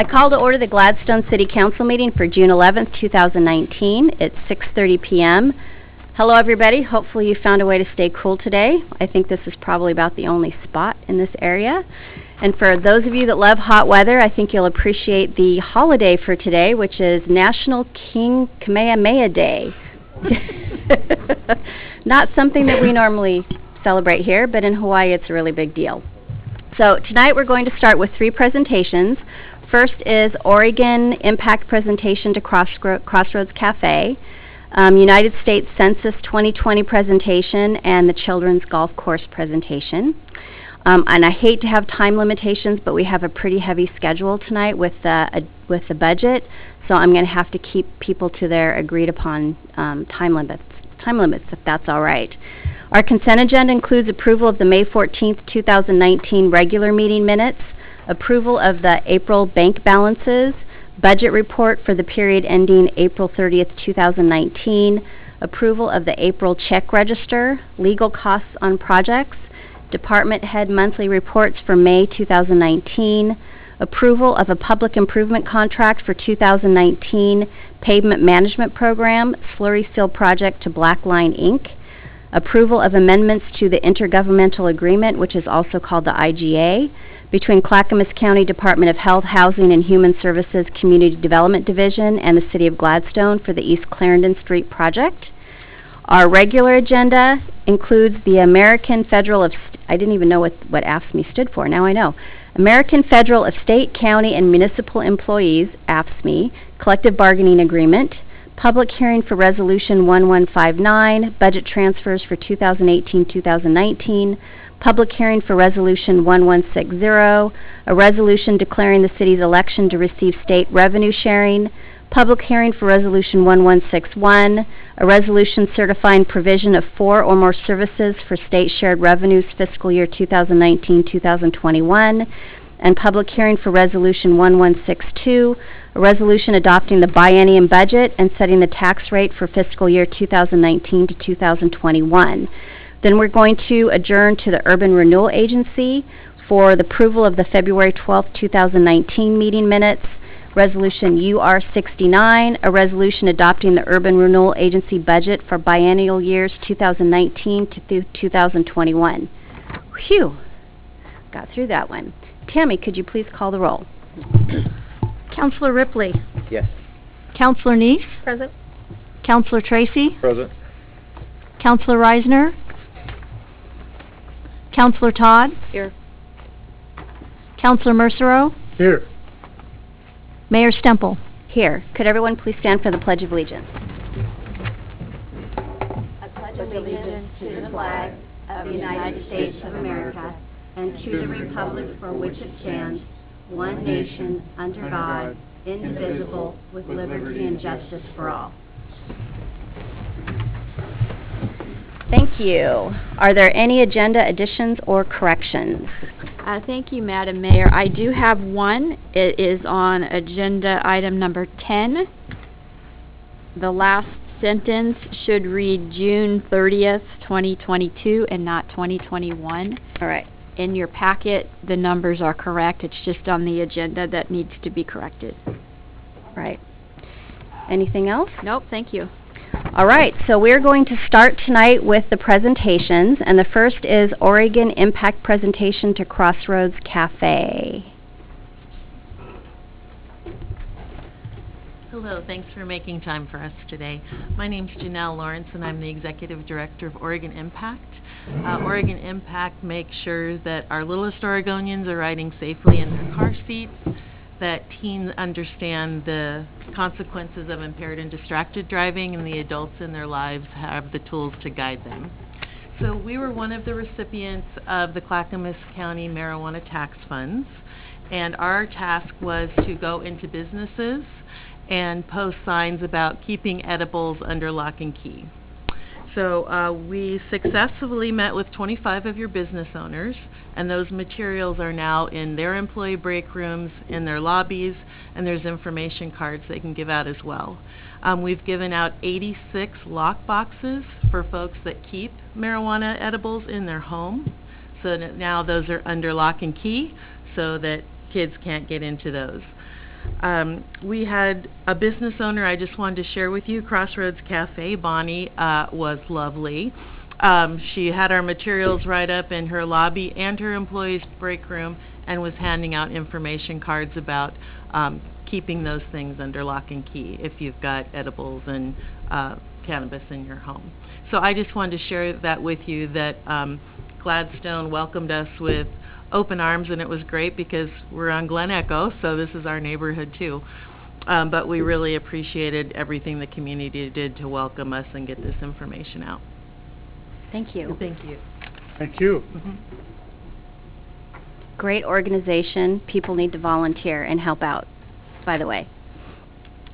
I call to order the Gladstone City Council meeting for June 11th, 2019. It's 6:30 p.m. Hello, everybody. Hopefully you found a way to stay cool today. I think this is probably about the only spot in this area. And for those of you that love hot weather, I think you'll appreciate the holiday for today, which is National King Kamehameha Day. Not something that we normally celebrate here, but in Hawaii it's a really big deal. So tonight we're going to start with 3 presentations. First is Oregon Impact Presentation to Crossroads Cafe, United States Census 2020 presentation, and the Children's Golf Course presentation. And I hate to have time limitations, but we have a pretty heavy schedule tonight with the budget, so I'm going to have to keep people to their agreed upon time limits, if that's all right. Our consent agenda includes approval of the May 14th, 2019 regular meeting minutes, approval of the April bank balances, budget report for the period ending April 30th, 2019, approval of the April check register, legal costs on projects, department head monthly reports for May 2019, approval of a public improvement contract for 2019 pavement management program, slurry seal project to Black Line Inc., approval of amendments to the intergovernmental agreement, which is also called the IGA, between Clackamas County Department of Health, Housing, and Human Services Community Development Division and the City of Gladstone for the East Clarendon Street project. Our regular agenda includes the American Federal of... I didn't even know what AFSCME stood for. Now I know. American Federal of State, County, and Municipal Employees, AFSCME, Collective Bargaining Agreement, public hearing for Resolution 1159, budget transfers for 2018-2019, public hearing for Resolution 1160, a resolution declaring the city's election to receive state revenue sharing, public hearing for Resolution 1161, a resolution certifying provision of 4 or more services for state shared revenues fiscal year 2019-2021, and public hearing for Resolution 1162, a resolution adopting the biennium budget and setting the tax rate for fiscal year 2019 to 2021. Then we're going to adjourn to the Urban Renewal Agency for the approval of the February 12th, 2019 meeting minutes, Resolution UR69, a resolution adopting the Urban Renewal Agency budget for biennial years 2019 to 2021. Phew, got through that one. Tammy, could you please call the roll? Councilor Ripley. Yes. Councilor Neese. Present. Councilor Tracy. Present. Councilor Reisner. Councilor Todd. Here. Councilor Mercero. Here. Mayor Stemple. Here. Could everyone please stand for the Pledge of Allegiance? I pledge allegiance to the flag of the United States of America and to the republic for which it stands, one nation, under God, indivisible, with liberty and justice for all. Thank you. Are there any agenda additions or corrections? Thank you, Madam Mayor. I do have one. It is on agenda item number 10. The last sentence should read June 30th, 2022 and not 2021. All right. In your packet, the numbers are correct. It's just on the agenda that needs to be corrected. Right. Anything else? Nope, thank you. All right, so we're going to start tonight with the presentations, and the first is Oregon Impact Presentation to Crossroads Cafe. Hello, thanks for making time for us today. My name's Janelle Lawrence, and I'm the Executive Director of Oregon Impact. Oregon Impact makes sure that our littlest Oregonians are riding safely in their car seats, that teens understand the consequences of impaired and distracted driving, and the adults in their lives have the tools to guide them. So we were one of the recipients of the Clackamas County Marijuana Tax Funds, and our task was to go into businesses and post signs about keeping edibles under lock and key. So we successfully met with 25 of your business owners, and those materials are now in their employee break rooms, in their lobbies, and there's information cards they can give out as well. We've given out 86 lock boxes for folks that keep marijuana edibles in their home, so that now those are under lock and key so that kids can't get into those. We had a business owner I just wanted to share with you, Crossroads Cafe. Bonnie was lovely. She had our materials right up in her lobby and her employees' break room and was handing out information cards about keeping those things under lock and key if you've got edibles and cannabis in your home. So I just wanted to share that with you, that Gladstone welcomed us with open arms, and it was great because we're on Glen Echo, so this is our neighborhood too. But we really appreciated everything the community did to welcome us and get this information out. Thank you. Thank you. Thank you. Great organization. People need to volunteer and help out, by the way.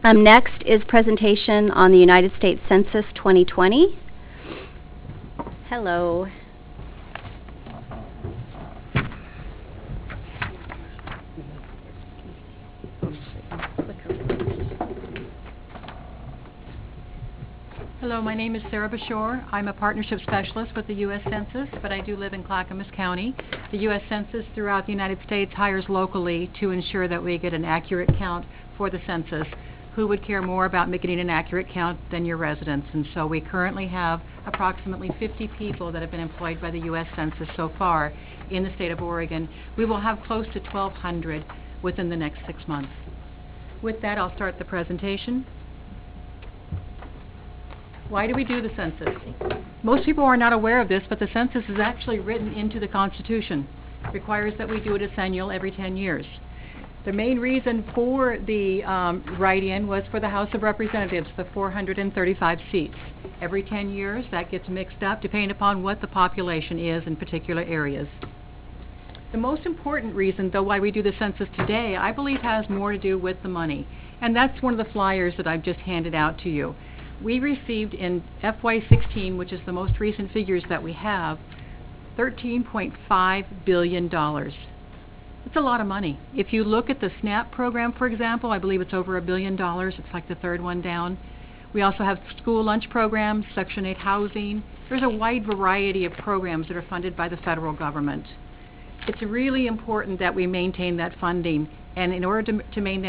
Next is presentation on the United States Census 2020. Hello. Hello, my name is Sarah Bashore. I'm a partnership specialist with the U.S. Census, but I do live in Clackamas County. The U.S. Census throughout the United States hires locally to ensure that we get an accurate count for the census. Who would care more about getting an accurate count than your residents? And so we currently have approximately 50 people that have been employed by the U.S. Census so far in the state of Oregon. We will have close to 1,200 within the next 6 months. With that, I'll start the presentation. Why do we do the census? Most people are not aware of this, but the census is actually written into the Constitution. It requires that we do a decennial every 10 years. The main reason for the write-in was for the House of Representatives, the 435 seats. Every 10 years, that gets mixed up depending upon what the population is in particular areas. The most important reason, though, why we do the census today, I believe has more to do with the money. And that's one of the flyers that I've just handed out to you. We received in FY16, which is the most recent figures that we have, $13.5 billion. It's a lot of money. If you look at the SNAP program, for example, I believe it's over $1 billion. It's like the third one down. We also have school lunch programs, Section 8 housing. There's a wide variety of programs that are funded by the federal government. It's really important that we maintain that funding. And in order to maintain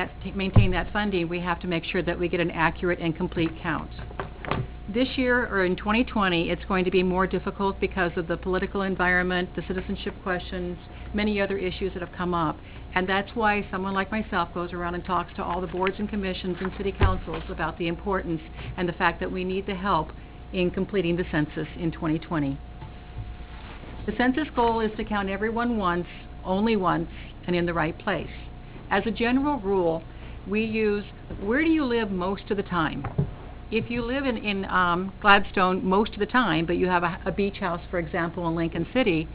that funding, we have to make sure that we get an accurate and complete count. This year, or in 2020, it's going to be more difficult because of the political environment, the citizenship questions, many other issues that have come up. And that's why someone like myself goes around and talks to all the boards and commissions and city councils about the importance and the fact that we need the help in completing the census in 2020. The census goal is to count everyone once, only once, and in the right place. As a general rule, we use, where do you live most of the time? If you live in Gladstone most of the time, but you have a beach house, for example, in Lincoln City,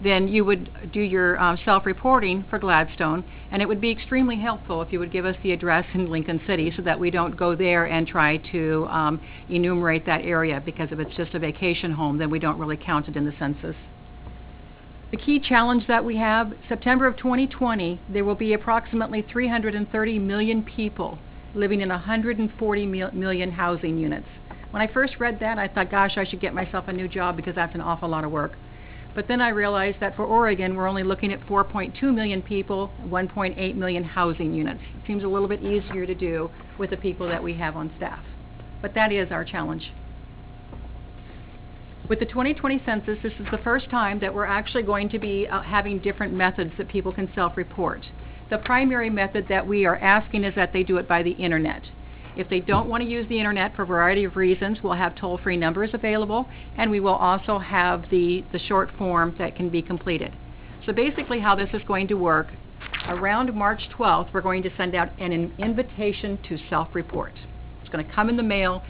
then you would do your self-reporting for Gladstone, and it would be extremely helpful if you would give us the address in Lincoln City so that we don't go there and try to enumerate that area, because if it's just a vacation home, then we don't really count it in the census. The key challenge that we have, September of 2020, there will be approximately 330 million people living in 140 million housing units. When I first read that, I thought, gosh, I should get myself a new job because that's an awful lot of work. But then I realized that for Oregon, we're only looking at 4.2 million people, 1.8 million housing units. It seems a little bit easier to do with the people that we have on staff. But that is our challenge. With the 2020 census, this is the first time that we're actually going to be having different methods that people can self-report. The primary method that we are asking is that they do it by the internet. If they don't want to use the internet for a variety of reasons, we'll have toll-free numbers available, and we will also have the short form that can be completed. So basically how this is going to work, around March 12th, we're going to send out an invitation to self-report. It's going to come in the mail,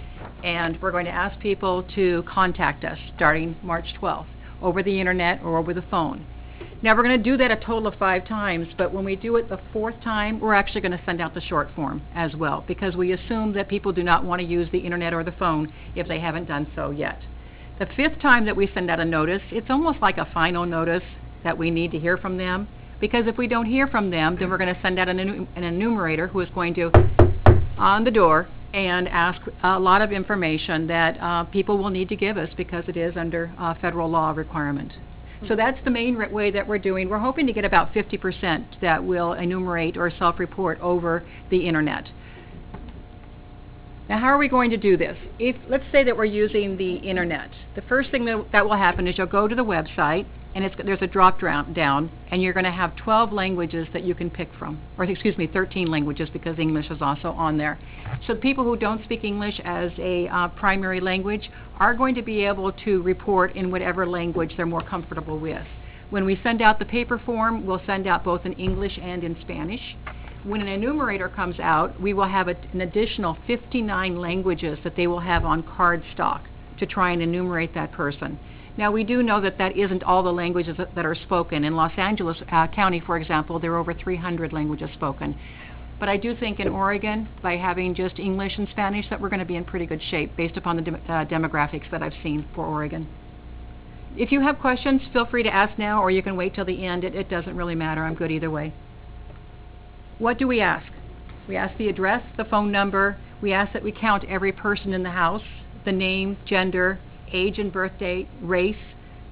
and we're going to ask people to contact us starting March 12th over the internet or over the phone. Now we're going to do that a total of 5 times, but when we do it the 4th time, we're actually going to send out the short form as well, because we assume that people do not want to use the internet or the phone if they haven't done so yet. The 5th time that we send out a notice, it's almost like a final notice that we need to hear from them, because if we don't hear from them, then we're going to send out an enumerator who is going to, on the door, and ask a lot of information that people will need to give us because it is under federal law requirement. So that's the main way that we're doing. We're hoping to get about 50% that will enumerate or self-report over the internet. Now, how are we going to do this? Let's say that we're using the internet. The first thing that will happen is you'll go to the website, and there's a drop down, and you're going to have 12 languages that you can pick from, or excuse me, 13 languages, because English is also on there. So people who don't speak English as a primary language are going to be able to report in whatever language they're more comfortable with. When we send out the paper form, we'll send out both in English and in Spanish. When an enumerator comes out, we will have an additional 59 languages that they will have on card stock to try and enumerate that person. Now, we do know that that isn't all the languages that are spoken. In Los Angeles County, for example, there are over 300 languages spoken. But I do think in Oregon, by having just English and Spanish, that we're going to be in pretty good shape based upon the demographics that I've seen for Oregon. If you have questions, feel free to ask now, or you can wait till the end. It doesn't really matter. I'm good either way. What do we ask? We ask the address, the phone number. We ask that we count every person in the house, the name, gender, age and birth date, race,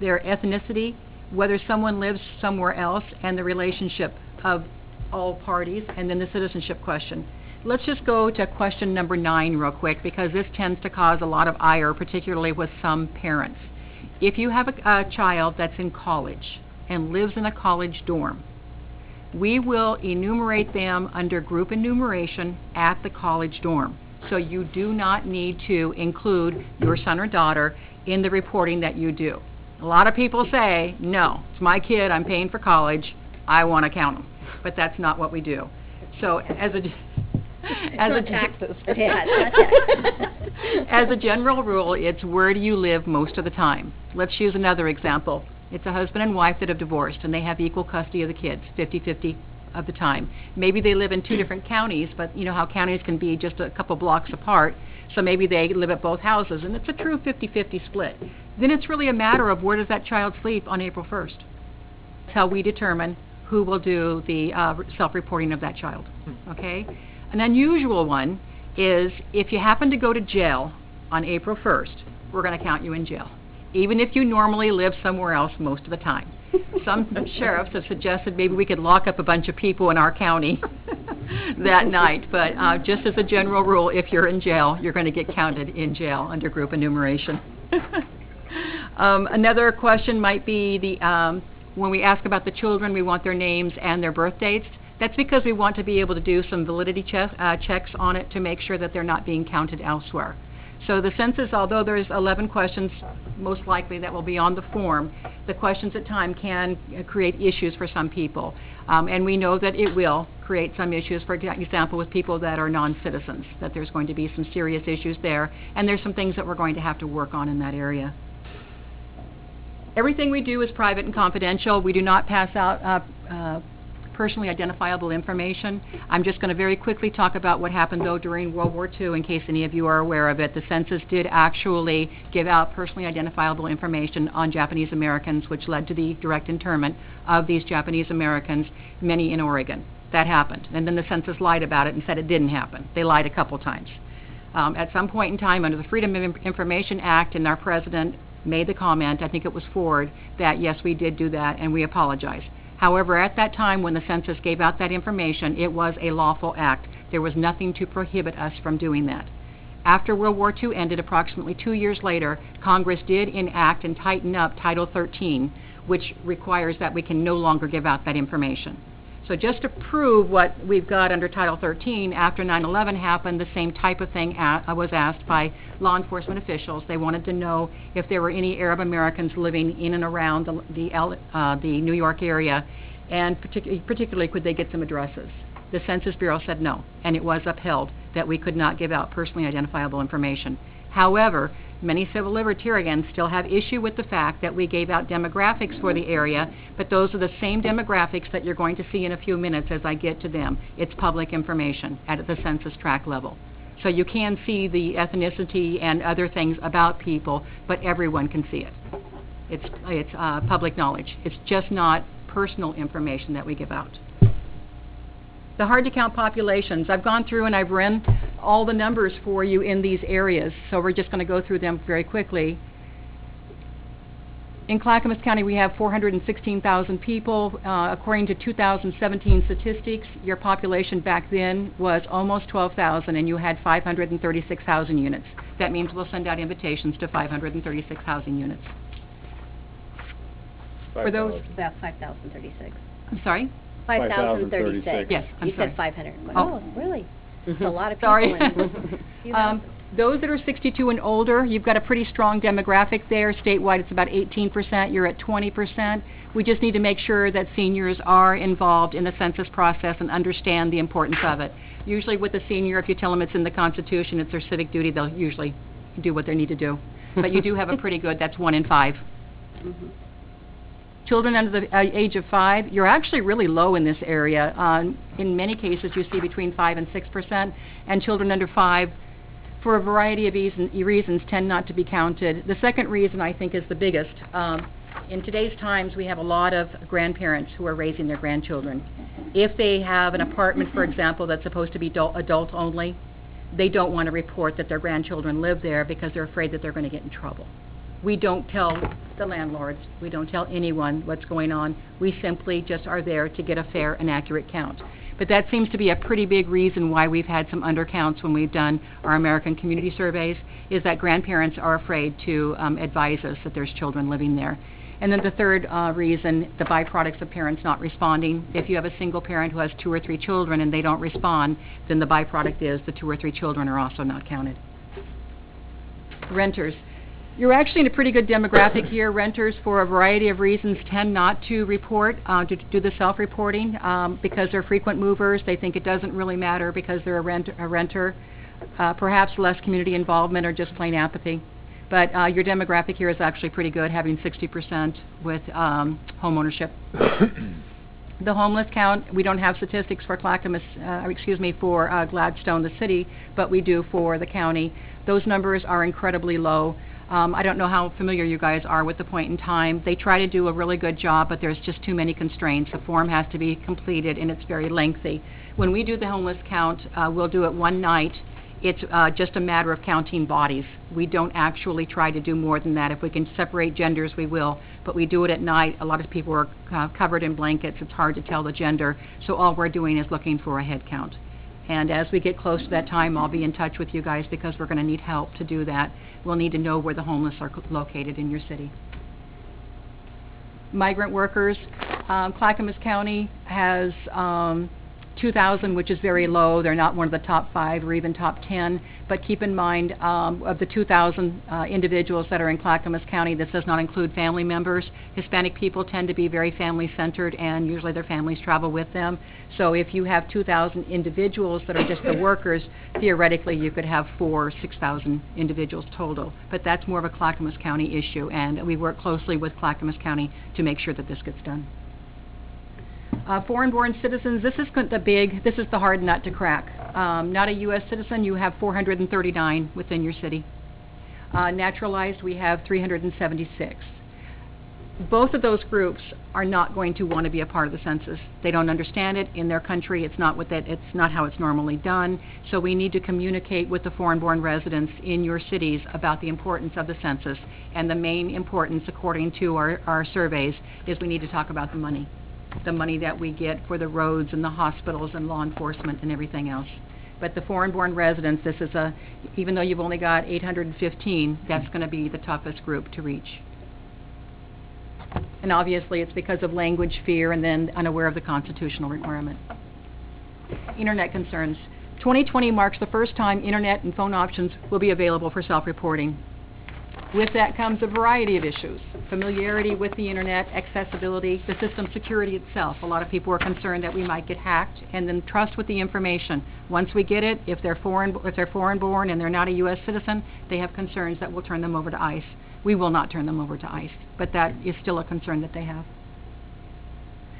their ethnicity, whether someone lives somewhere else, and the relationship of all parties, and then the citizenship question. Let's just go to question number 9 real quick, because this tends to cause a lot of ire, particularly with some parents. If you have a child that's in college and lives in a college dorm, we will enumerate them under group enumeration at the college dorm. So you do not need to include your son or daughter in the reporting that you do. A lot of people say, no, it's my kid, I'm paying for college, I want to count them. But that's not what we do. So as a general rule, it's where do you live most of the time. Let's use another example. It's a husband and wife that have divorced, and they have equal custody of the kids, 50-50 of the time. Maybe they live in 2 different counties, but you know how counties can be just a couple blocks apart, so maybe they live at both houses, and it's a true 50-50 split. Then it's really a matter of where does that child sleep on April 1st. That's how we determine who will do the self-reporting of that child, okay? An unusual one is if you happen to go to jail on April 1st, we're going to count you in jail, even if you normally live somewhere else most of the time. Some sheriffs have suggested maybe we could lock up a bunch of people in our county that night, but just as a general rule, if you're in jail, you're going to get counted in jail under group enumeration. Another question might be when we ask about the children, we want their names and their birth dates. That's because we want to be able to do some validity checks on it to make sure that they're not being counted elsewhere. So the census, although there's 11 questions most likely that will be on the form, the questions at time can create issues for some people. And we know that it will create some issues, for example, with people that are non-citizens, that there's going to be some serious issues there, and there's some things that we're going to have to work on in that area. Everything we do is private and confidential. We do not pass out personally identifiable information. I'm just going to very quickly talk about what happened, though, during World War II, in case any of you are aware of it. The census did actually give out personally identifiable information on Japanese Americans, which led to the direct internment of these Japanese Americans, many in Oregon. That happened. And then the census lied about it and said it didn't happen. They lied a couple times. At some point in time, under the Freedom of Information Act, and our president made the comment, I think it was Ford, that yes, we did do that, and we apologize. However, at that time when the census gave out that information, it was a lawful act. There was nothing to prohibit us from doing that. After World War II ended, approximately 2 years later, Congress did enact and tighten up Title 13, which requires that we can no longer give out that information. So just to prove what we've got under Title 13, after 9/11 happened, the same type of thing was asked by law enforcement officials. They wanted to know if there were any Arab Americans living in and around the New York area, and particularly could they get some addresses. The Census Bureau said no, and it was upheld that we could not give out personally identifiable information. However, many civil libertarians still have issue with the fact that we gave out demographics for the area, but those are the same demographics that you're going to see in a few minutes as I get to them. It's public information at the census tract level. So you can see the ethnicity and other things about people, but everyone can see it. It's public knowledge. It's just not personal information that we give out. The hard-to-count populations, I've gone through and I've run all the numbers for you in these areas, so we're just going to go through them very quickly. In Clackamas County, we have 416,000 people. According to 2017 statistics, your population back then was almost 12,000, and you had 536 housing units. That means we'll send out invitations to 536 housing units. For those, About 5,036. I'm sorry? 5,036. Yes, I'm You sorry. said 500. Oh. Oh, really? That's a lot of people. Sorry. in few houses. Those that are 62 and older, you've got a pretty strong demographic there. Statewide, it's about 18%. You're at 20%. We just need to make sure that seniors are involved in the census process and understand the importance of it. Usually with a senior, if you tell them it's in the Constitution, it's their civic duty, they'll usually do what they need to do. But you do have a pretty good, that's 1 in 5. Children under the age of 5, you're actually really low in this area. In many cases, you see between 5 and 6%, and children under 5, for a variety of reasons, tend not to be counted. The second reason, I think, is the biggest. In today's times, we have a lot of grandparents who are raising their grandchildren. If they have an apartment, for example, that's supposed to be adult only, they don't want to report that their grandchildren live there because they're afraid that they're going to get in trouble. We don't tell the landlords, we don't tell anyone what's going on. We simply just are there to get a fair and accurate count. But that seems to be a pretty big reason why we've had some undercounts when we've done our American community surveys, is that grandparents are afraid to advise us that there's children living there. And then the third reason, the byproducts of parents not responding. If you have a single parent who has 2 or 3 children and they don't respond, then the byproduct is the 2 or 3 children are also not counted. Renters. You're actually in a pretty good demographic here. Renters, for a variety of reasons, tend not to report, to do the self-reporting because they're frequent movers. They think it doesn't really matter because they're a renter. Perhaps less community involvement or just plain apathy. But your demographic here is actually pretty good, having 60% with home ownership. The homeless count, we don't have statistics for Clackamas, for Gladstone, the city, but we do for the county. Those numbers are incredibly low. I don't know how familiar you guys are with the point in time. They try to do a really good job, but there's just too many constraints. The form has to be completed, and it's very lengthy. When we do the homeless count, we'll do it one night. It's just a matter of counting bodies. We don't actually try to do more than that. If we can separate genders, we will. But we do it at night. A lot of people are covered in blankets. It's hard to tell the gender. So all we're doing is looking for a head count. And as we get close to that time, I'll be in touch with you guys because we're going to need help to do that. We'll need to know where the homeless are located in your city. Migrant workers. Clackamas County has 2,000, which is very low. They're not one of the top 5 or even top 10. But keep in mind, of the 2,000 individuals that are in Clackamas County, this does not include family members. Hispanic people tend to be very family-centered, and usually their families travel with them. So if you have 2,000 individuals that are just the workers, theoretically you could have 4,000 or 6,000 individuals total. But that's more of a Clackamas County issue, and we work closely with Clackamas County to make sure that this gets done. Foreign-born citizens, this is the hard nut to crack. Not a U.S. citizen, you have 439 within your city. Naturalized, we have 376. Both of those groups are not going to want to be a part of the census. They don't understand it. In their country, it's not how it's normally done. So we need to communicate with the foreign-born residents in your cities about the importance of the census. And the main importance, according to our surveys, is we need to talk about the money. The money that we get for the roads and the hospitals and law enforcement and everything else. But the foreign-born residents, even though you've only got 815, that's going to be the toughest group to reach. And obviously it's because of language fear and then unaware of the constitutional requirement. Internet concerns. 2020 marks the first time internet and phone options will be available for self-reporting. With that comes a variety of issues. Familiarity with the internet, accessibility, the system security itself. A lot of people are concerned that we might get hacked, and then trust with the information. Once we get it, if they're foreign-born and they're not a U.S. citizen, they have concerns that we'll turn them over to ICE. We will not turn them over to ICE, but that is still a concern that they have.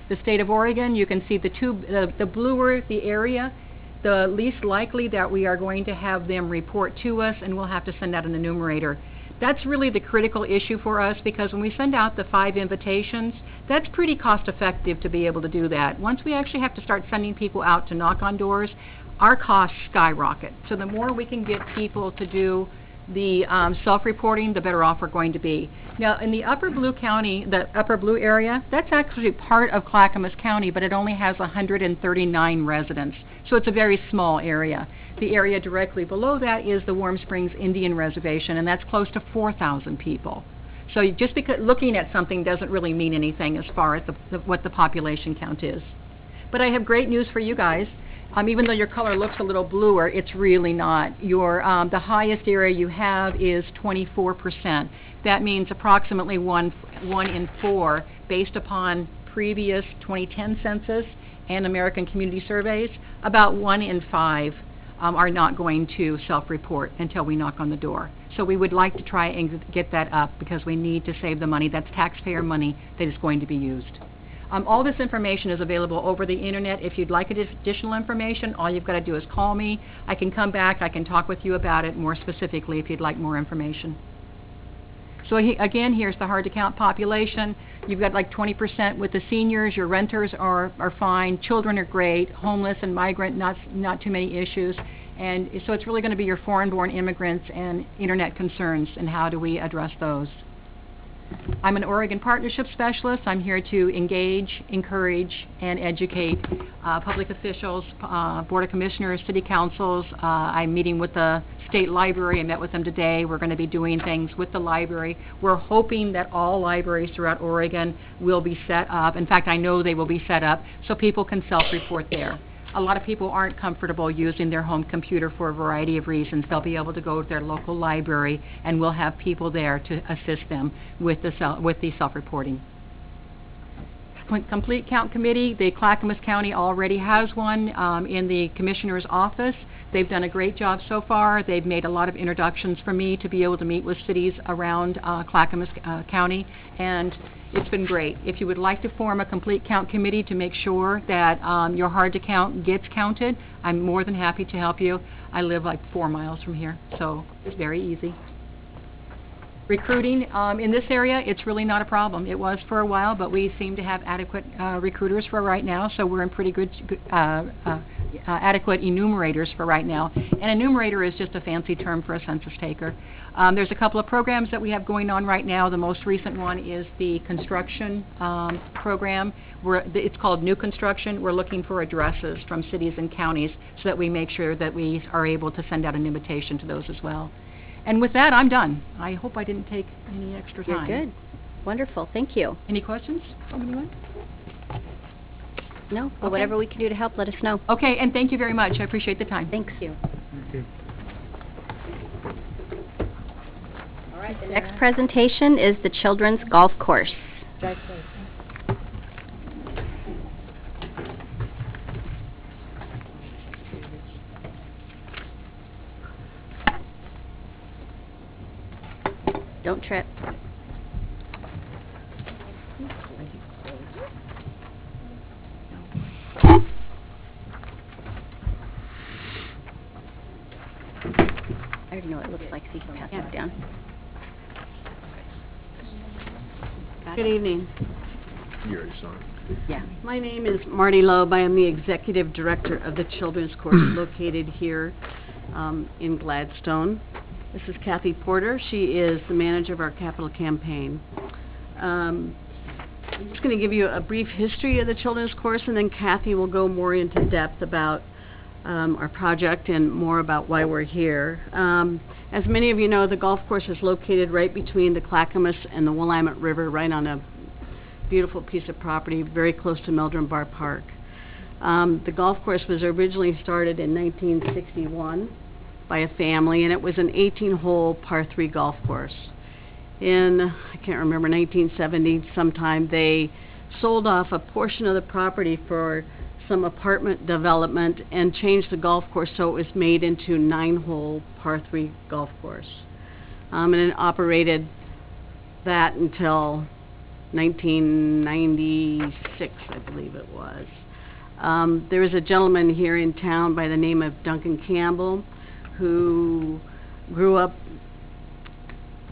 The state of Oregon, you can see the bluer the area, the least likely that we are going to have them report to us, and we'll have to send out an enumerator. That's really the critical issue for us, because when we send out the 5 invitations, that's pretty cost effective to be able to do that. Once we actually have to start sending people out to knock on doors, our costs skyrocket. So the more we can get people to do the self-reporting, the better off we're going to be. Now, in the Upper Blue County, the Upper Blue area, that's actually part of Clackamas County, but it only has 139 residents, so it's a very small area. The area directly below that is the Warm Springs Indian Reservation, and that's close to 4,000 people. So just because looking at something doesn't really mean anything as far as what the population count is. But I have great news for you guys. Even though your color looks a little bluer, it's really not. Your the highest area you have is 24%. That means approximately one in 4, based upon previous 2010 census and American Community Surveys. About 1 in 5 are not going to self-report until we knock on the door. So we would like to try and get that up because we need to save the money. That's taxpayer money that is going to be used. All this information is available over the internet. If you'd like additional information, all you've got to do is call me. I can come back. I can talk with you about it more specifically if you'd like more information. So again, here's the hard-to-count population. You've got like 20% with the seniors. Your renters are fine. Children are great. Homeless and migrant, not too many issues. And so it's really going to be your foreign-born immigrants and internet concerns, and how do we address those. I'm an Oregon Partnership Specialist. I'm here to engage, encourage, and educate public officials, Board of Commissioners, City Councils. I'm meeting with the State Library. I met with them today. We're going to be doing things with the library. We're hoping that all libraries throughout Oregon will be set up. In fact, I know they will be set up so people can self-report there. A lot of people aren't comfortable using their home computer for a variety of reasons. They'll be able to go to their local library, and we'll have people there to assist them with the self-reporting. Complete Count Committee, the Clackamas County already has one in the Commissioner's office. They've done a great job so far. They've made a lot of introductions for me to be able to meet with cities around Clackamas County, and it's been great. If you would like to form a Complete Count Committee to make sure that your hard-to-count gets counted, I'm more than happy to help you. I live like 4 miles from here, so it's very easy. Recruiting in this area, it's really not a problem. It was for a while, but we seem to have adequate recruiters for right now, so we're in pretty good adequate enumerators for right now. An enumerator is just a fancy term for a census taker. There's a couple of programs that we have going on right now. The most recent one is the construction program. It's called New Construction. We're looking for addresses from cities and counties so that we make sure that we are able to send out an invitation to those as well. And with that, I'm done. I hope I didn't take any extra time. You're good. Wonderful. Thank you. Any questions from anyone? No? Well, Okay. whatever we can do to help, let us know. Okay, and thank you very much. I appreciate the time. Thanks. Thank you. All right, the next presentation is the Children's Golf Course. Don't trip. I already know what it looks like, so you can pass it down. Good evening. You already saw it. Yeah. My name is Marty Loeb. I am the Executive Director of the Children's Course located here in Gladstone. This is Kathy Porter. She is the manager of our capital campaign. I'm just going to give you a brief history of the Children's Course, and then Kathy will go more into depth about our project and more about why we're here. As many of you know, the golf course is located right between the Clackamas and the Willamette River, right on a beautiful piece of property very close to Meldrum Bar Park. The golf course was originally started in 1961 by a family, and it was an 18-hole par 3 golf course. In, I can't remember, 1970 sometime, they sold off a portion of the property for some apartment development and changed the golf course so it was made into 9-hole par 3 golf course. And it operated that until 1996, I believe it was. There was a gentleman here in town by the name of Duncan Campbell who grew up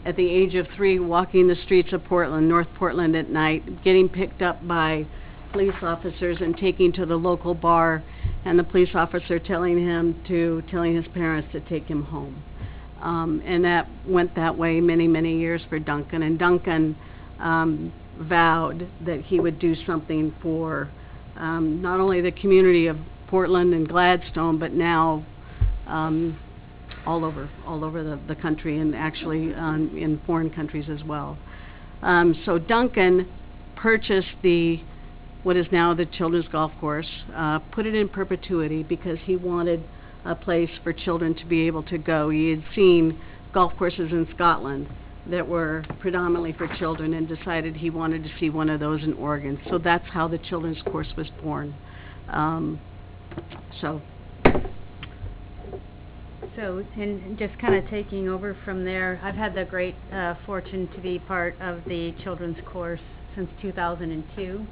at the age of 3 walking the streets of Portland, North Portland at night, getting picked up by police officers and taken to the local bar, and the police officer telling his parents to take him home. And that went that way many, many years for Duncan. And Duncan vowed that he would do something for not only the community of Portland and Gladstone, but now all over the country, and actually in foreign countries as well. So Duncan purchased what is now the children's golf course, put it in perpetuity because he wanted a place for children to be able to go. He had seen golf courses in Scotland that were predominantly for children and decided he wanted to see one of those in Oregon. So that's how the children's course was born. So, and just kind of taking over from there, I've had the great fortune to be part of the children's course since 2002.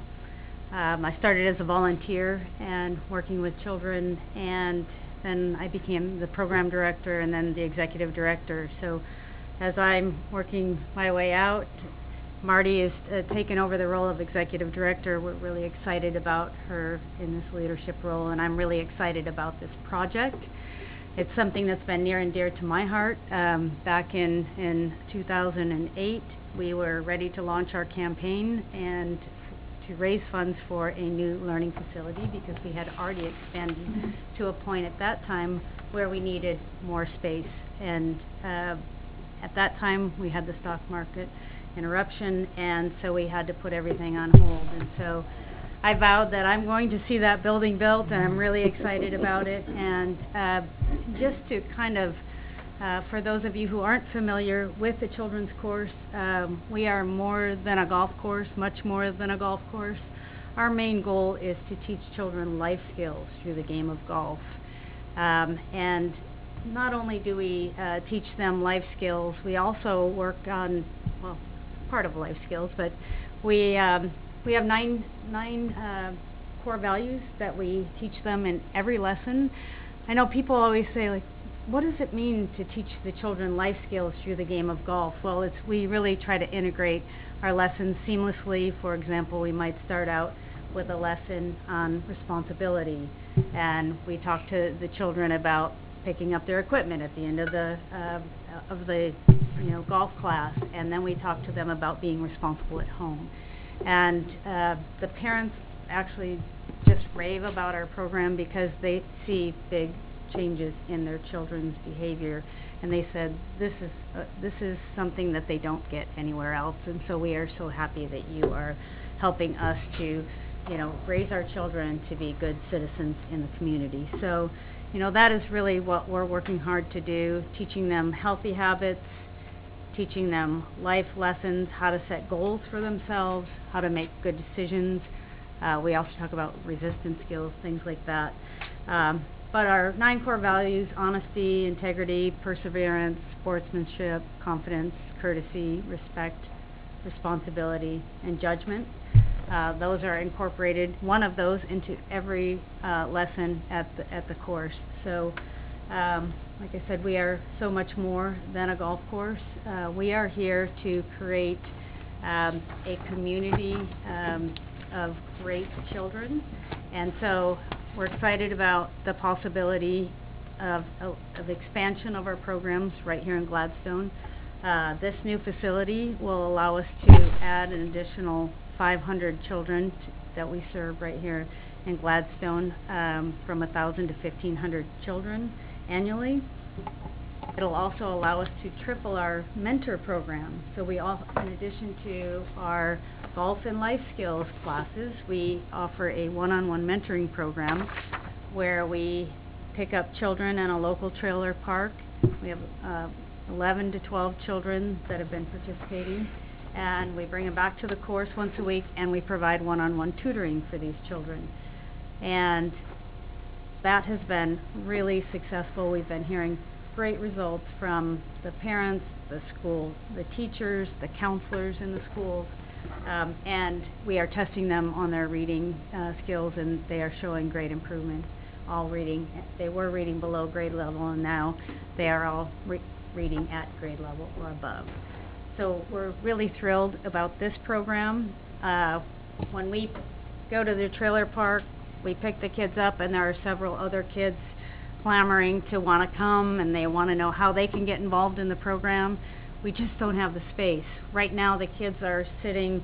I started as a volunteer and working with children, and then I became the program director and then the executive director. So as I'm working my way out, Marty is taken over the role of executive director. We're really excited about her in this leadership role, and I'm really excited about this project. It's something that's been near and dear to my heart. Back in 2008, we were ready to launch our campaign and to raise funds for a new learning facility because we had already expanded to a point at that time where we needed more space. And at that time, we had the stock market interruption, and so we had to put everything on hold. And so I vowed that I'm going to see that building built, and I'm really excited about it. And just to kind of, for those of you who aren't familiar with the children's course, we are more than a golf course, much more than a golf course. Our main goal is to teach children life skills through the game of golf. And not only do we teach them life skills, we also work on, well, part of life skills, but we have nine core values that we teach them in every lesson. I know people always say, like, what does it mean to teach the children life skills through the game of golf? Well, we really try to integrate our lessons seamlessly. For example, we might start out with a lesson on responsibility, and we talk to the children about picking up their equipment at the end of the golf class, and then we talk to them about being responsible at home. And the parents actually just rave about our program because they see big changes in their children's behavior, and they said this is something that they don't get anywhere else. And so we are so happy that you are helping us to raise our children to be good citizens in the community. So that is really what we're working hard to do, teaching them healthy habits, teaching them life lessons, how to set goals for themselves, how to make good decisions. We also talk about resistance skills, things like that. But our 9 core values: honesty, integrity, perseverance, sportsmanship, confidence, courtesy, respect, responsibility, and judgment. Those are incorporated, one of those, into every lesson at the course. So, like I said, we are so much more than a golf course. We are here to create a community of great children, and so we're excited about the possibility of expansion of our programs right here in Gladstone. This new facility will allow us to add an additional 500 children that we serve right here in Gladstone, from 1,000 to 1,500 children annually. It'll also allow us to triple our mentor program. So we in addition to our golf and life skills classes, we offer a one-on-one mentoring program where we pick up children in a local trailer park. We have 11 to 12 children that have been participating, and we bring them back to the course once a week, and we provide one-on-one tutoring for these children. And that has been really successful. We've been hearing great results from the parents, the school, the teachers, the counselors in the schools, and we are testing them on their reading skills, and they are showing great improvement. All reading, they were reading below grade level, and now they are all reading at grade level or above. So we're really thrilled about this program. When we go to the trailer park, we pick the kids up, and there are several other kids clamoring to want to come, and they want to know how they can get involved in the program. We just don't have the space. Right now, the kids are sitting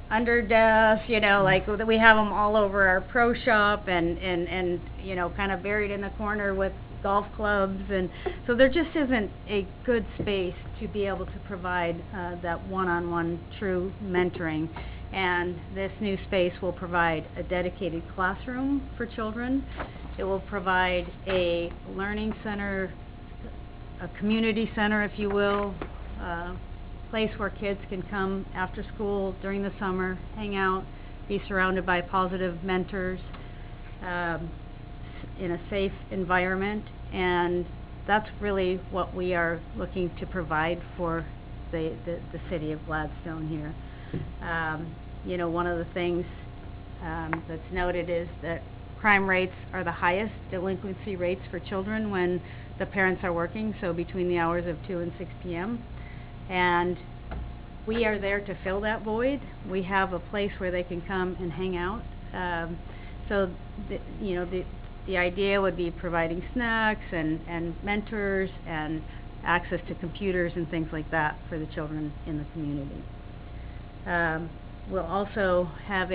under desks, you know, like we have them all over our pro shop and you know, kind of buried in the corner with golf clubs, and so there just isn't a good space to be able to provide that one-on-one true mentoring. And this new space will provide a dedicated classroom for children. It will provide a learning center, a community center, if you will, place where kids can come after school during the summer, hang out, be surrounded by positive mentors, in a safe environment. And that's really what we are looking to provide for the city of Gladstone here. You know, one of the things that's noted is that crime rates are the highest delinquency rates for children when the parents are working, so between the hours of 2 and 6 p.m. And we are there to fill that void. We have a place where they can come and hang out. So, you know, the idea would be providing snacks and mentors and access to computers and things like that for the children in the community. We'll also have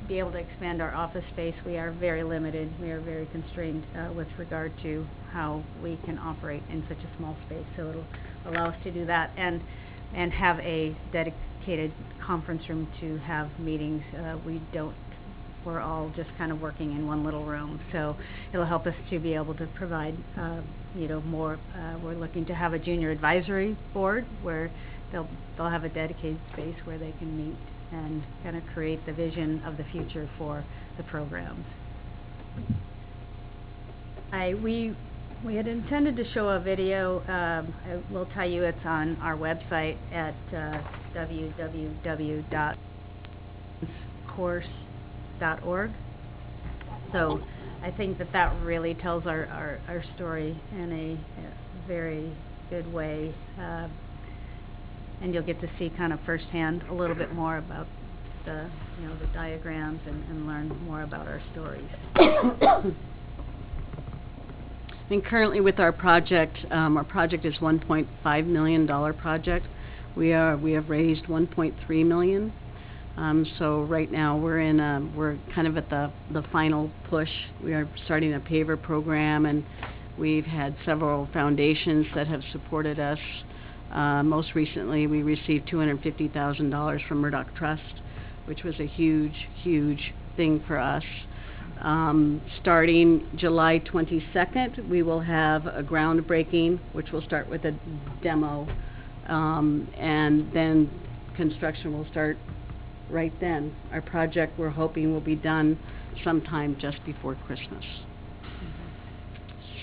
be able to expand our office space. We are very limited. We are very constrained with regard to how we can operate in such a small space. So it'll allow us to do that and have a dedicated conference room to have meetings. We're all just kind of working in one little room, so it'll help us to be able to provide, you know, more. We're looking to have a junior advisory board where they'll have a dedicated space where they can meet and kind of create the vision of the future for the programs. We had intended to show a video. I will tell you it's on our website at www.course.org. So I think that really tells our story in a very good way. And you'll get to see kind of firsthand a little bit more about the diagrams and learn more about our stories. And currently with our project is $1.5 million project. We have raised $1.3 million. So right now we're kind of at the final push. We are starting a paver program, and we've had several foundations that have supported us. Most recently, we received $250,000 from Murdoch Trust, which was a huge, huge thing for us. Starting July 22nd, we will have a groundbreaking, which will start with a demo, and then construction will start right then. Our project, we're hoping, will be done sometime just before Christmas.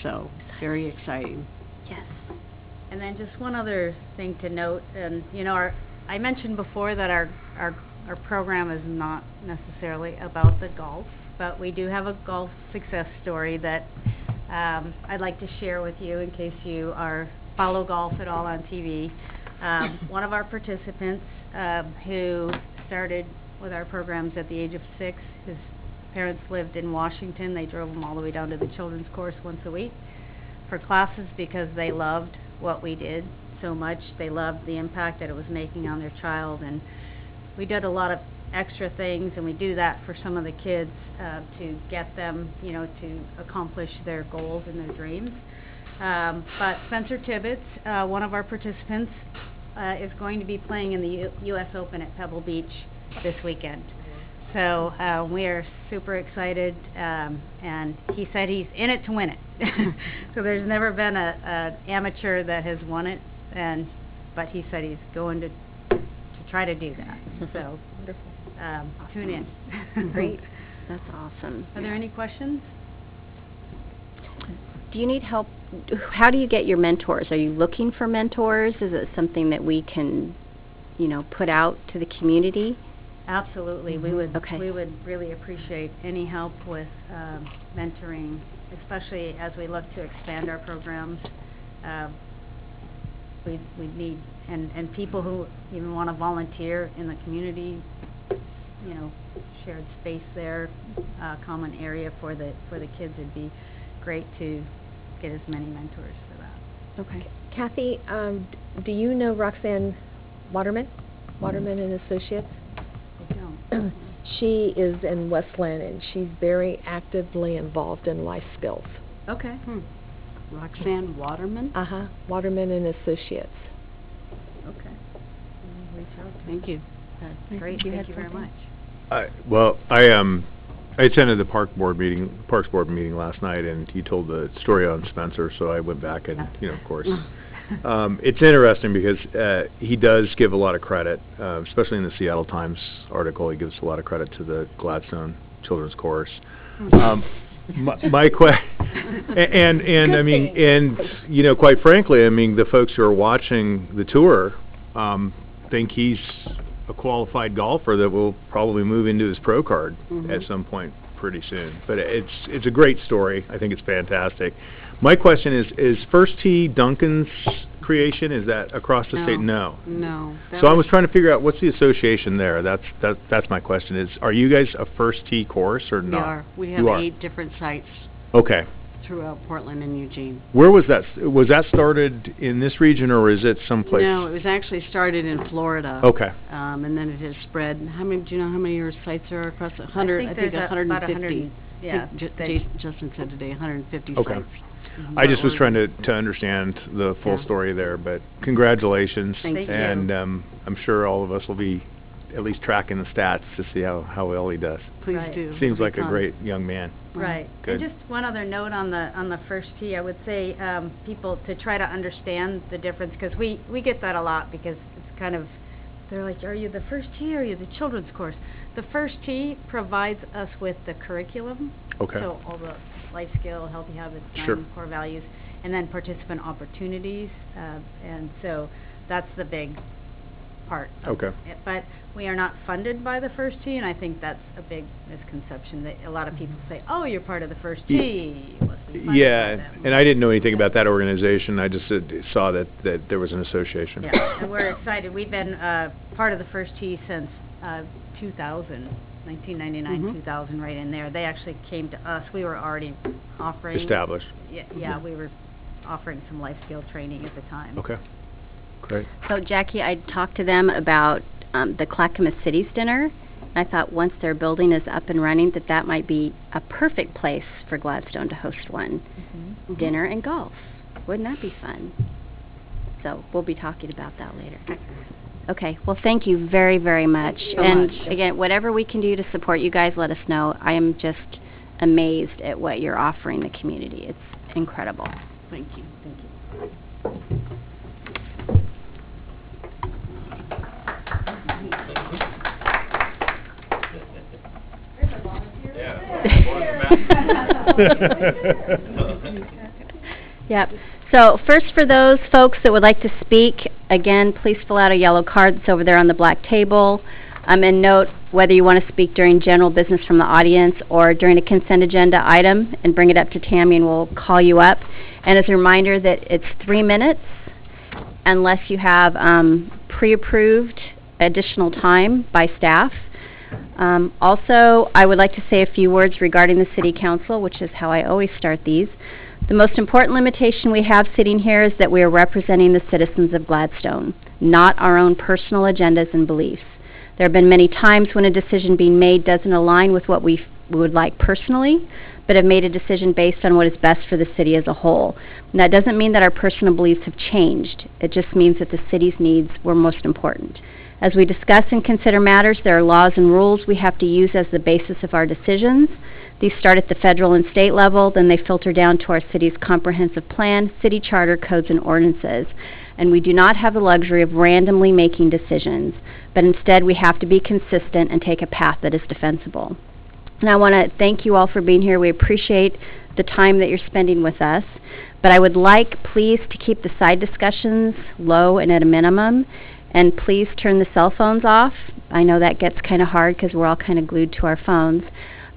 So, very exciting. Yes. And then just one other thing to note, and you know, I mentioned before that our program is not necessarily about the golf, but we do have a golf success story that I'd like to share with you in case you follow golf at all on TV. One of our participants who started with our programs at the age of 6, his parents lived in Washington. They drove him all the way down to the children's course once a week for classes because they loved what we did so much. They loved the impact that it was making on their child, and we did a lot of extra things, and we do that for some of the kids to get them, you know, to accomplish their goals and their dreams. But Spencer Tibbetts, one of our participants, is going to be playing in the U.S. Open at Pebble Beach this weekend. So we are super excited, and he said he's in it to win it. So there's never been an amateur that has won it, but he said he's going to try to do that. So tune in. Great. That's awesome. Are there any questions? Do you need help? How do you get your mentors? Are you looking for mentors? Is it something that we can, you know, put out to the community? Absolutely. Mm-hmm. We would really appreciate any help with mentoring, especially as we look to expand our programs. We need and people who even want to volunteer in the community, you know, shared space there, common area for the kids would be great to get as many mentors for that. Okay. Kathy, do you know Roxanne Waterman? Waterman and Associates? I don't. She is in Westland, and she's very actively involved in life skills. Okay. Roxanne Waterman? Waterman and Associates. Okay. Reach out. Thank you. That's great. you Thank had you very something? much. I attended the Parks Board meeting last night, and you told the story on Spencer, so I went back and, of course. It's interesting because he does give a lot of credit, especially in the Seattle Times article. He gives a lot of credit to the Gladstone Children's Course. My question, and I mean, and quite frankly, I mean, the folks who are watching the tour think he's a qualified golfer that will probably move into his pro card at some point pretty soon. But it's a great story. I think it's fantastic. My question is First Tee Duncan's creation? Is that across the state? No. No. So I was trying to figure out what's the association there. That's my question. Are you guys a First Tee course or not? We are. We have You are. 8 different sites Okay. throughout Portland and Eugene. Where was that? Was that started in this region, or is it someplace? No, it was actually started in Florida. Okay. And then it has spread. Do you know how many your sites are across 100? I think there's 150. about 100, yeah. I think Justin said today 150 Okay. sites. I just was trying to understand the full Yeah. story there, but congratulations. Thank you. And I'm sure all of us will be at least tracking the stats to see how well he does. Please Right. do. Seems It'll like be a fun. great young man. Right. Good. And just one other note on the First Tee, I would say people to try to understand the difference, because we get that a lot, because it's kind of, they're like, are you the First Tee or are you the children's course? The First Tee provides us with the curriculum. Okay. So all the life skill, healthy habits, Sure. 9 core values, and then participant opportunities. And so that's the big part of Okay. it. But we are not funded by the First Tee, and I think that's a big misconception, that a lot of people say, oh, you're part of the First Tee. You must be funded by Yeah, them. and I didn't know anything about that organization. I just saw that there was an association. Yeah, and we're excited. We've been part of the First Tee since 2000, 1999, 2000, right in there. They actually came to us. We were already offering. Established. Yeah, we were offering some life skill training at the time. Okay. Great. So Jackie, I talked to them about the Clackamas Cities dinner. I thought once their building is up and running, that might be a perfect place for Gladstone to host one. Dinner and golf. Wouldn't that be fun? So we'll be talking about that later. Okay, well, thank you very, very much. so And much. again, whatever we can do to support you guys, let us know. I am just amazed at what you're offering the community. It's incredible. Thank you. Thank you. Yep. So first, for those folks that would like to speak, again, please fill out a yellow card that's over there on the black table. And note whether you want to speak during general business from the audience or during a consent agenda item, and bring it up to Tammy and we'll call you up. And as a reminder that it's 3 minutes unless you have pre-approved additional time by staff. Also, I would like to say a few words regarding the City Council, which is how I always start these. The most important limitation we have sitting here is that we are representing the citizens of Gladstone, not our own personal agendas and beliefs. There have been many times when a decision being made doesn't align with what we would like personally, but have made a decision based on what is best for the city as a whole. And that doesn't mean that our personal beliefs have changed. It just means that the city's needs were most important. As we discuss and consider matters, there are laws and rules we have to use as the basis of our decisions. These start at the federal and state level, then they filter down to our city's comprehensive plan, city charter, codes, and ordinances. And we do not have the luxury of randomly making decisions, but instead we have to be consistent and take a path that is defensible. And I want to thank you all for being here. We appreciate the time that you're spending with us. But I would like, please, to keep the side discussions low and at a minimum. And please turn the cell phones off. I know that gets kind of hard because we're all kind of glued to our phones.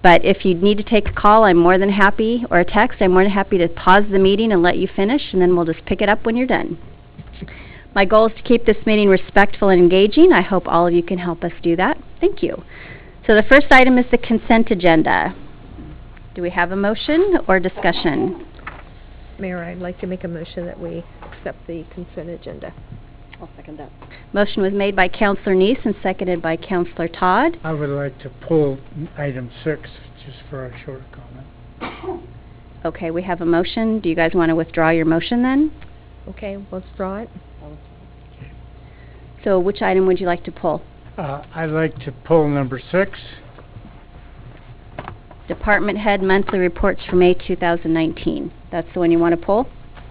But if you need to take a call, I'm more than happy, or a text, I'm more than happy to pause the meeting and let you finish, and then we'll just pick it up when you're done. My goal is to keep this meeting respectful and engaging. I hope all of you can help us do that. Thank you. So the first item is the consent agenda. Do we have a motion or discussion? Mayor, I'd like to make a motion that we accept the consent agenda. I'll second that. Motion was made by Counselor Neese and seconded by Counselor Todd. I would like to pull item 6 just for a short comment. Okay, we have a motion. Do you guys want to withdraw your motion then? Okay, let's draw it. So which item would you like to pull? I'd like to pull number 6. Department Head Monthly Reports for May 2019. That's the one you want to pull?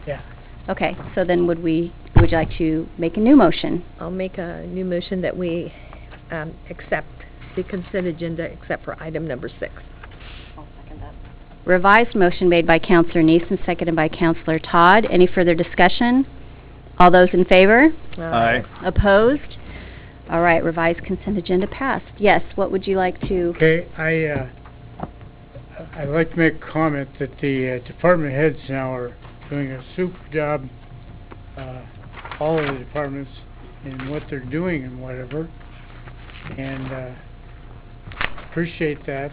Yeah. Okay, so then would you like to make a new motion? I'll make a new motion that we accept the consent agenda except for item number 6. I'll second that. Revised motion made by Counselor Neese and seconded by Counselor Todd. Any further discussion? All those in favor? Aye. Opposed? All right, revised consent agenda passed. Yes, what would you like to? Okay, I'd like to make a comment that the department heads now are doing a super job, all of the departments, in what they're doing and whatever, and appreciate that.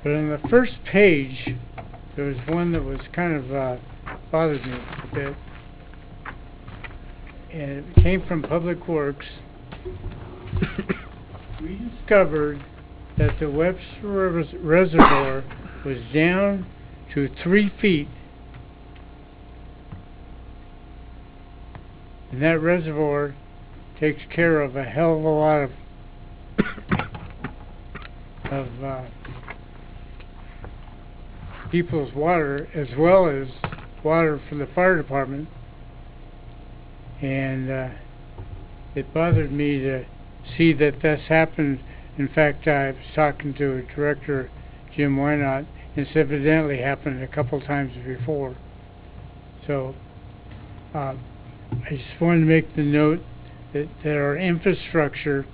But on the first page, there was one that was kind of bothered me a bit, and it came from Public Works. We discovered that the Webster Reservoir was down to 3 feet. And that reservoir takes care of a hell of a lot of people's water, as well as water for the fire department. And it bothered me to see that this happened. In fact, I was talking to Director Jim Wynot, and it's evidently happened a couple times before. So I just wanted to make the note that our infrastructure,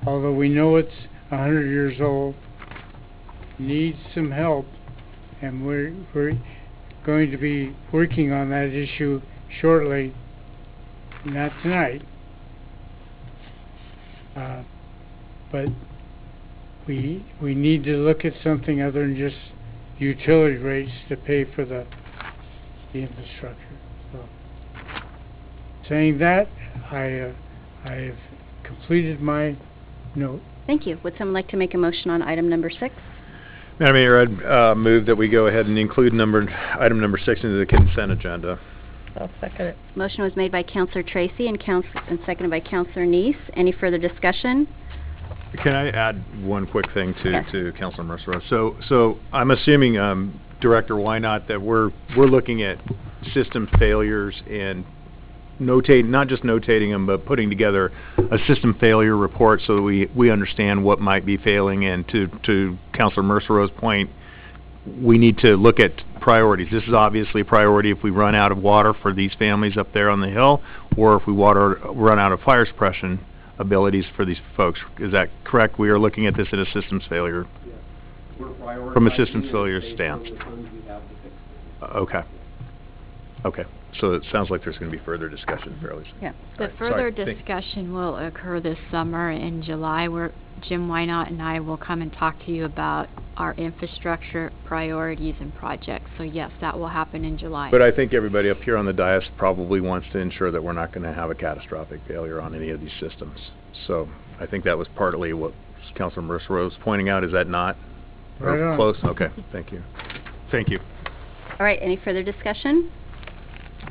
although we know it's 100 years old, needs some help, and we're going to be working on that issue shortly, not tonight. But we need to look at something other than just utility rates to pay for the infrastructure. So, saying that, I have completed my note. Thank you. Would someone like to make a motion on item number 6? Madam Mayor, I'd move that we go ahead and include item number 6 into the consent agenda. I'll second it. Motion was made by Counselor Tracy and seconded by Counselor Neese. Any further discussion? Can I add one quick thing Yes. to Councilor Mercer? So I'm assuming, Director Wynot, that we're looking at system failures and not just notating them, but putting together a system failure report so that we understand what might be failing. And to Councilor Mercer's point, we need to look at priorities. This is obviously a priority if we run out of water for these families up there on the hill, or if we run out of fire suppression abilities for these folks. Is that correct? We are looking at this at a systems failure. Yes. From a systems failure stance. Okay. Okay. So it sounds like there's going to be further discussion fairly soon. Yeah. The All right, further sorry. discussion will occur this summer in July, where Jim Wynot and I will come and talk to you about our infrastructure priorities and projects. So yes, that will happen in July. But I think everybody up here on the dais probably wants to ensure that we're not going to have a catastrophic failure on any of these systems. So I think that was partly what Councilor Mercer was pointing out. Is that not? Right Or on. close? Okay. Thank you. Thank you. All right, any further discussion?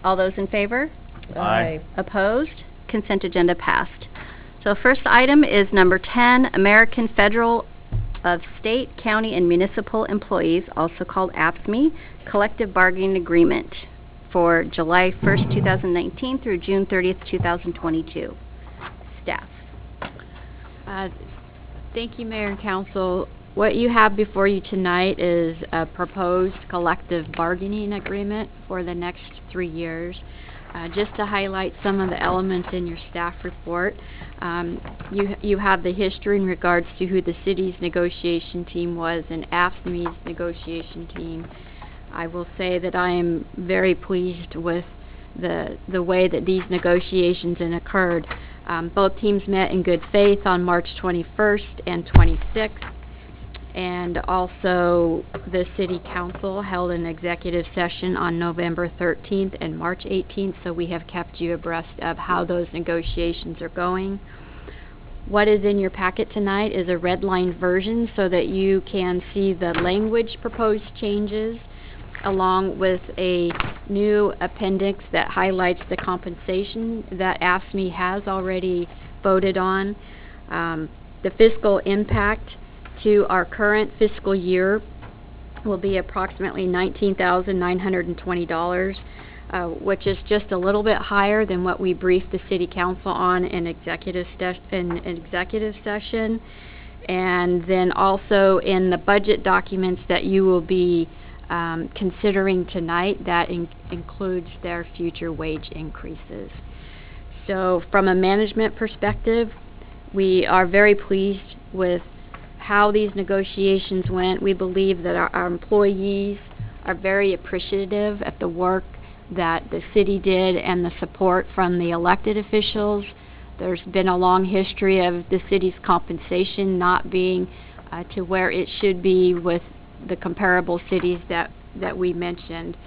All those in favor? Aye. Opposed? Consent agenda passed. So first item is number 10, American Federal of State, County, and Municipal Employees, also called AFSCME, Collective Bargaining Agreement for July 1st, 2019 through June 30th, 2022. Staff. Thank you, Mayor and Council. What you have before you tonight is a proposed collective bargaining agreement for the next 3 years. Just to highlight some of the elements in your staff report, you have the history in regards to who the city's negotiation team was and AFSCME's negotiation team. I will say that I am very pleased with the way that these negotiations occurred. Both teams met in good faith on March 21st and 26th. And also, the City Council held an executive session on November 13th and March 18th, so we have kept you abreast of how those negotiations are going. What is in your packet tonight is a redlined version so that you can see the language proposed changes, along with a new appendix that highlights the compensation that AFSCME has already voted on. The fiscal impact to our current fiscal year will be approximately $19,920, which is just a little bit higher than what we briefed the City Council on in executive session. And then also in the budget documents that you will be considering tonight, that includes their future wage increases. So from a management perspective, we are very pleased with how these negotiations went. We believe that our employees are very appreciative of the work that the city did and the support from the elected officials. There's been a long history of the city's compensation not being to where it should be with the comparable cities that we mentioned.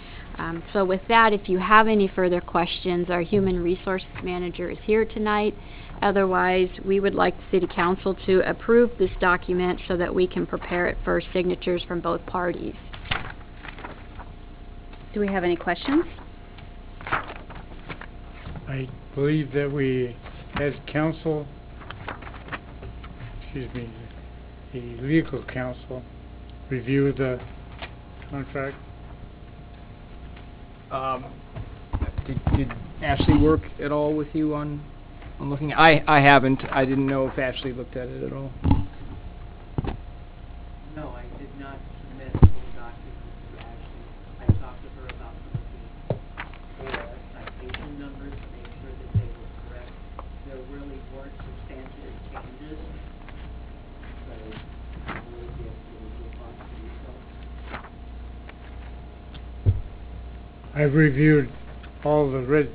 So with that, if you have any further questions, our Human Resources Manager is here tonight. Otherwise, we would like the City Council to approve this document so that we can prepare it for signatures from both parties. Do we have any questions? I believe that we, as council, the legal counsel, review the contract. Did Ashley work at all with you on looking? I haven't. I didn't know if Ashley looked at it at all. No, I did not submit the full document to Ashley. I talked to her about some of the citation numbers to make sure that they were correct. There really weren't substantive changes, so I really did response to you. I've reviewed all the red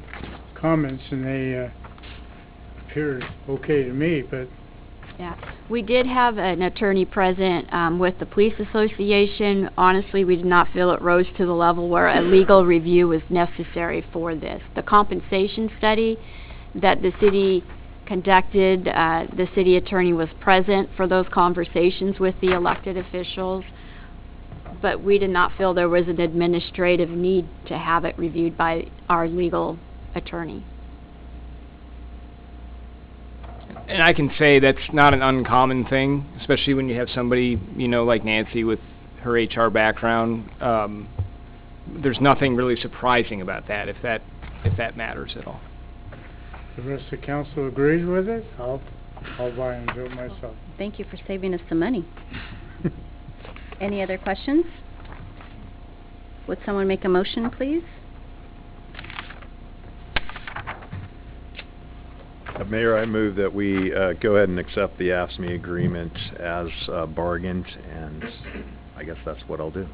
comments and they appear okay to me, but Yeah, we did have an attorney present with the Police Association. Honestly, we did not feel it rose to the level where a legal review was necessary for this. The compensation study that the city conducted, the city attorney was present for those conversations with the elected officials, but we did not feel there was an administrative need to have it reviewed by our legal attorney. And I can say that's not an uncommon thing, especially when you have somebody, like Nancy with her HR background. There's nothing really surprising about that, if that matters at all. the rest of the council agrees with it, I'll buy into it myself. Thank you for saving us some money. Any other questions? Would someone make a motion, please? Mayor, I move that we go ahead and accept the AFSCME agreement as bargained, and I guess that's what I'll do.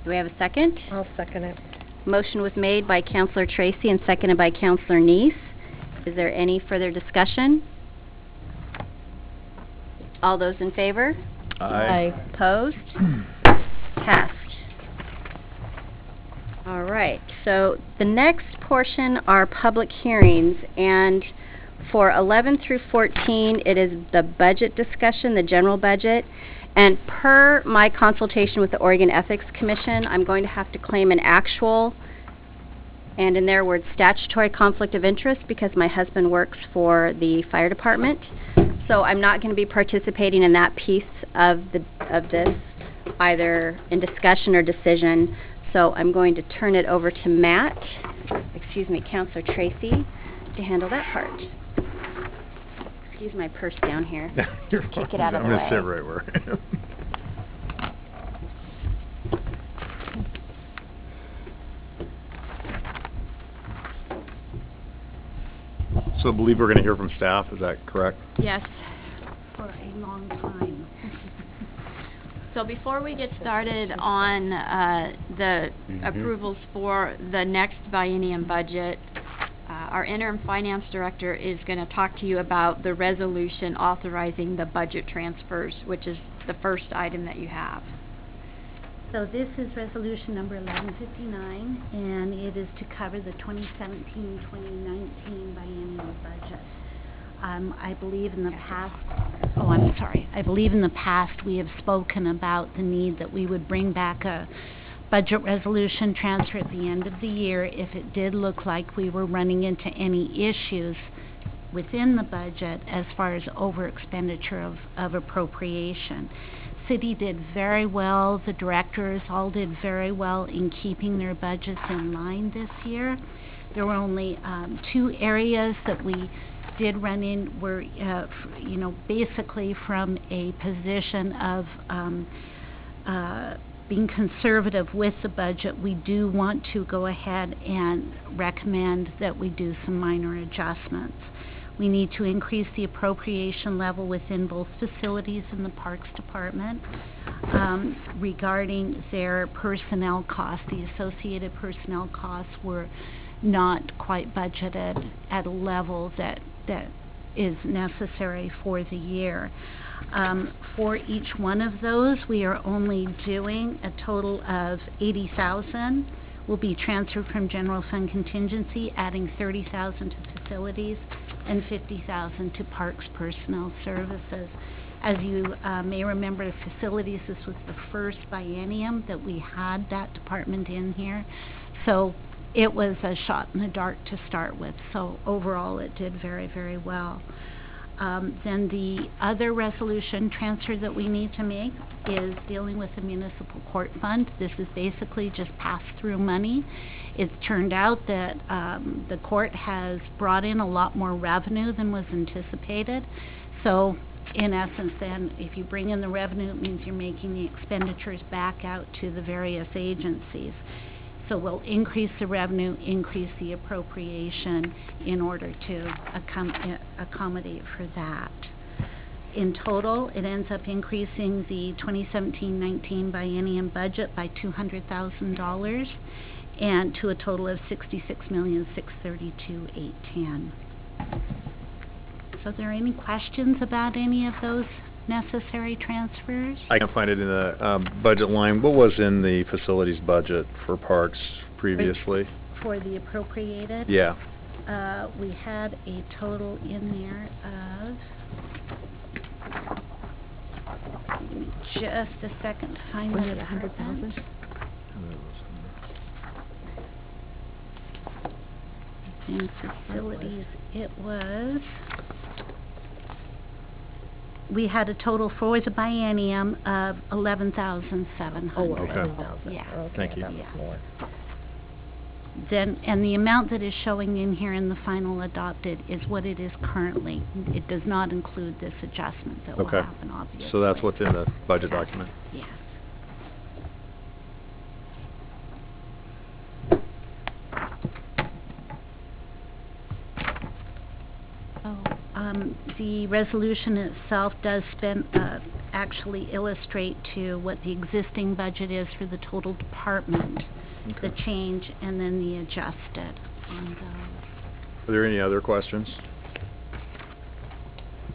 Do we have a second? I'll second it. Motion was made by Councilor Tracy and seconded by Councilor Neese. Is there any further discussion? All those in favor? Aye. Opposed? Passed. All right, so the next portion are public hearings, and for 11 through 14, it is the budget discussion, the general budget, and per my consultation with the Oregon Ethics Commission, I'm going to have to claim an actual, and in their words, statutory conflict of interest because my husband works for the fire department. So I'm not going to be participating in that piece of this, either in discussion or decision. So I'm going to turn it over to Matt, Councilor Tracy, to handle that part. Excuse my purse down here. Kick it out of the way. I'm going to sit right where I am. So I believe we're going to hear from staff, is that correct? Yes. For a long time. So before we get started on the approvals for the next biennium budget, our interim finance director is going to talk to you about the resolution authorizing the budget transfers, which is the first item that you have. So this is resolution number 1159, and it is to cover the 2017-2019 biennial budget. I believe in the past, I believe in the past we have spoken about the need that we would bring back a budget resolution transfer at the end of the year if it did look like we were running into any issues within the budget as far as over expenditure of appropriation. City did very well, the directors all did very well in keeping their budgets in line this year. There were only 2 areas that we did run in were, basically from a position of being conservative with the budget. We do want to go ahead and recommend that we do some minor adjustments. We need to increase the appropriation level within both facilities and the Parks Department regarding their personnel costs. The associated personnel costs were not quite budgeted at a level that is necessary for the year. For each one of those, we are only doing a total of $80,000 will be transferred from general fund contingency, adding $30,000 to facilities and $50,000 to Parks Personnel Services. As you may remember, facilities, this was the first biennium that we had that department in here. So it was a shot in the dark to start with. So overall, it did very, very well. Then the other resolution transfer that we need to make is dealing with the municipal court fund. This is basically just pass-through money. It's turned out that the court has brought in a lot more revenue than was anticipated. So in essence then, if you bring in the revenue, it means you're making the expenditures back out to the various agencies. So we'll increase the revenue, increase the appropriation in order to accommodate for that. In total, it ends up increasing the 2017-19 biennium budget by $200,000 and to a total of $66,632,810. So are there any questions about any of those necessary transfers? I can't find it in the budget line. What was in the facilities budget for parks previously? For the appropriated? Yeah. We had a total in there of, give me just a second to find that. Was it 100,000? In facilities, it was, we had a total for the biennium of $11,700. Oh, Okay. 11,000. Yeah. Okay, Thank you. that was more. Then, and the amount that is showing in here in the final adopted is what it is currently. It does not include this adjustment that will Okay. happen, obviously. So that's what's in the budget document. Yes. The resolution itself does actually illustrate to what the existing budget is for the total department, the change, and then the adjusted on those. Are there any other questions?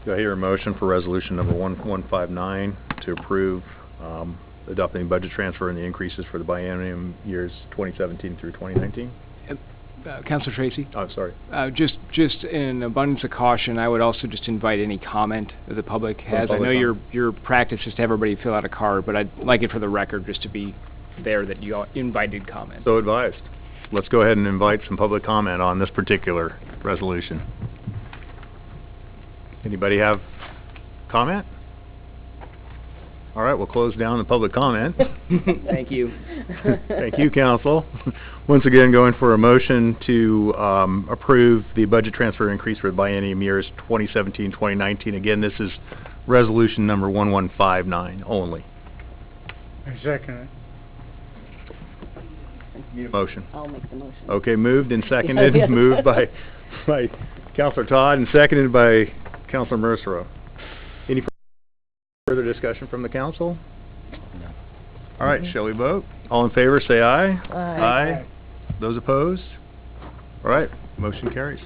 Do I hear a motion for resolution number 1159 to approve adopting budget transfer and the increases for the biennium years 2017 through 2019? Councilor Tracy? Oh, sorry. Just in abundance of caution, I would also just invite any comment that the public has. I know your practice is to have everybody fill out a card, but I'd like it for the record just to be there that you all invited comment. So advised. Let's go ahead and invite some public comment on this particular resolution. Anybody have comment? All right, we'll close down the public comment. Thank you. Thank you, Council. Once again, going for a motion to approve the budget transfer increase for the biennium years 2017-2019. Again, this is resolution number 1159 only. I second it. Need a motion. I'll make the motion. Okay, moved and seconded. Moved by Councilor Todd and seconded by Councilor Mercero. Any further discussion from the council? No. All right, shall we vote? All in favor, say aye. Aye. Those opposed? All right, Motion carries.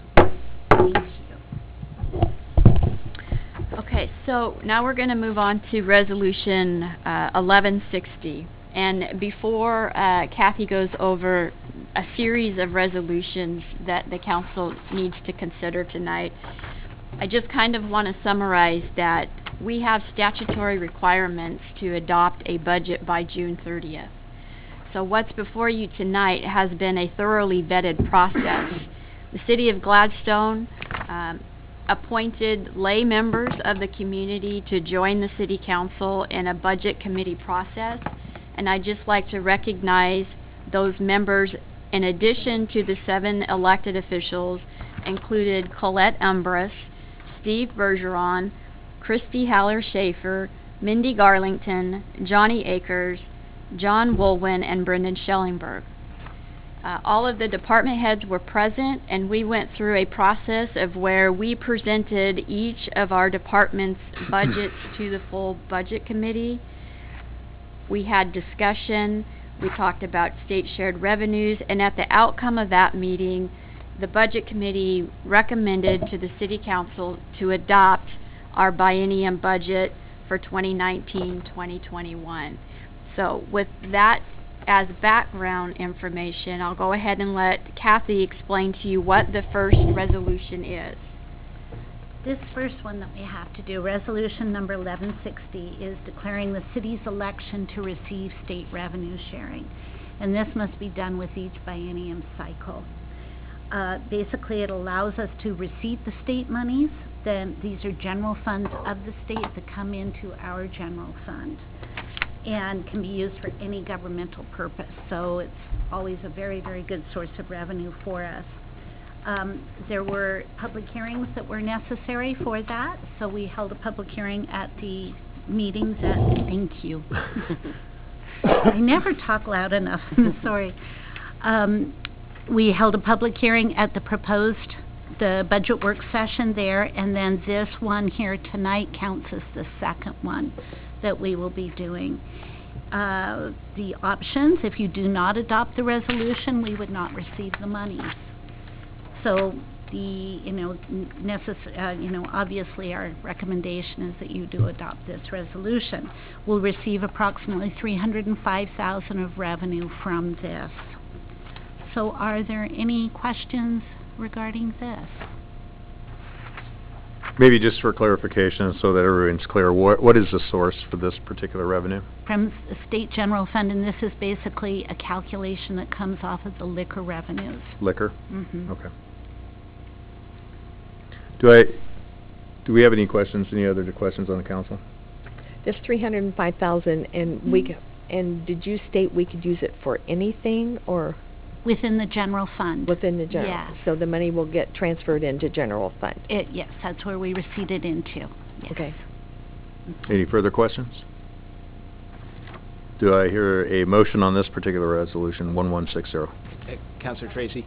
Okay, so now we're going to move on to Resolution 1160. And before Kathy goes over a series of resolutions that the council needs to consider tonight, I just kind of want to summarize that we have statutory requirements to adopt a budget by June 30th. So what's before you tonight has been a thoroughly vetted process. The City of Gladstone appointed lay members of the community to join the City Council in a budget committee process, and I'd just like to recognize those members. In addition to the 7 elected officials, included Colette Umbras, Steve Bergeron, Christy Haller-Schaefer, Mindy Garlington, Johnny Akers, John Woolwin, and Brendan Schellingberg. All of the department heads were present, and we went through a process of where we presented each of our department's budgets to the full budget committee. We had discussion, we talked about state shared revenues, and at the outcome of that meeting, the budget committee recommended to the City Council to adopt our biennium budget for 2019-2021. So with that as background information, I'll go ahead and let Kathy explain to you what the first resolution is. This first one that we have to do, resolution number 1160, is declaring the city's election to receive state revenue sharing. And this must be done with each biennium cycle. Basically, it allows us to receive the state monies. Then these are general funds of the state that come into our general fund and can be used for any governmental purpose. So it's always a very, very good source of revenue for us. There were public hearings that were necessary for that, so we held a public hearing at the meetings at, thank you. I never talk loud enough, I'm sorry. We held a public hearing at the budget work session there, and then this one here tonight counts as the second one that we will be doing. The options, if you do not adopt the resolution, we would not receive the monies. So obviously our recommendation is that you do adopt this resolution. We'll receive approximately $305,000 of revenue from this. So are there any questions regarding this? Maybe just for clarification so that everyone's clear, what is the source for this particular revenue? From the state general fund, and this is basically a calculation that comes off of the liquor revenues. Liquor? Mm-hmm. Okay. Do we have any questions, any other questions on the council? There's $305,000, and and did you state we could use it for anything, or within the general fund? Within the general. Yes. So the money will get transferred into general fund. Yes, that's where we receipt it into. Yes. Okay. Any further questions? Do I hear a motion on this particular resolution, 1160? Councilor Tracy?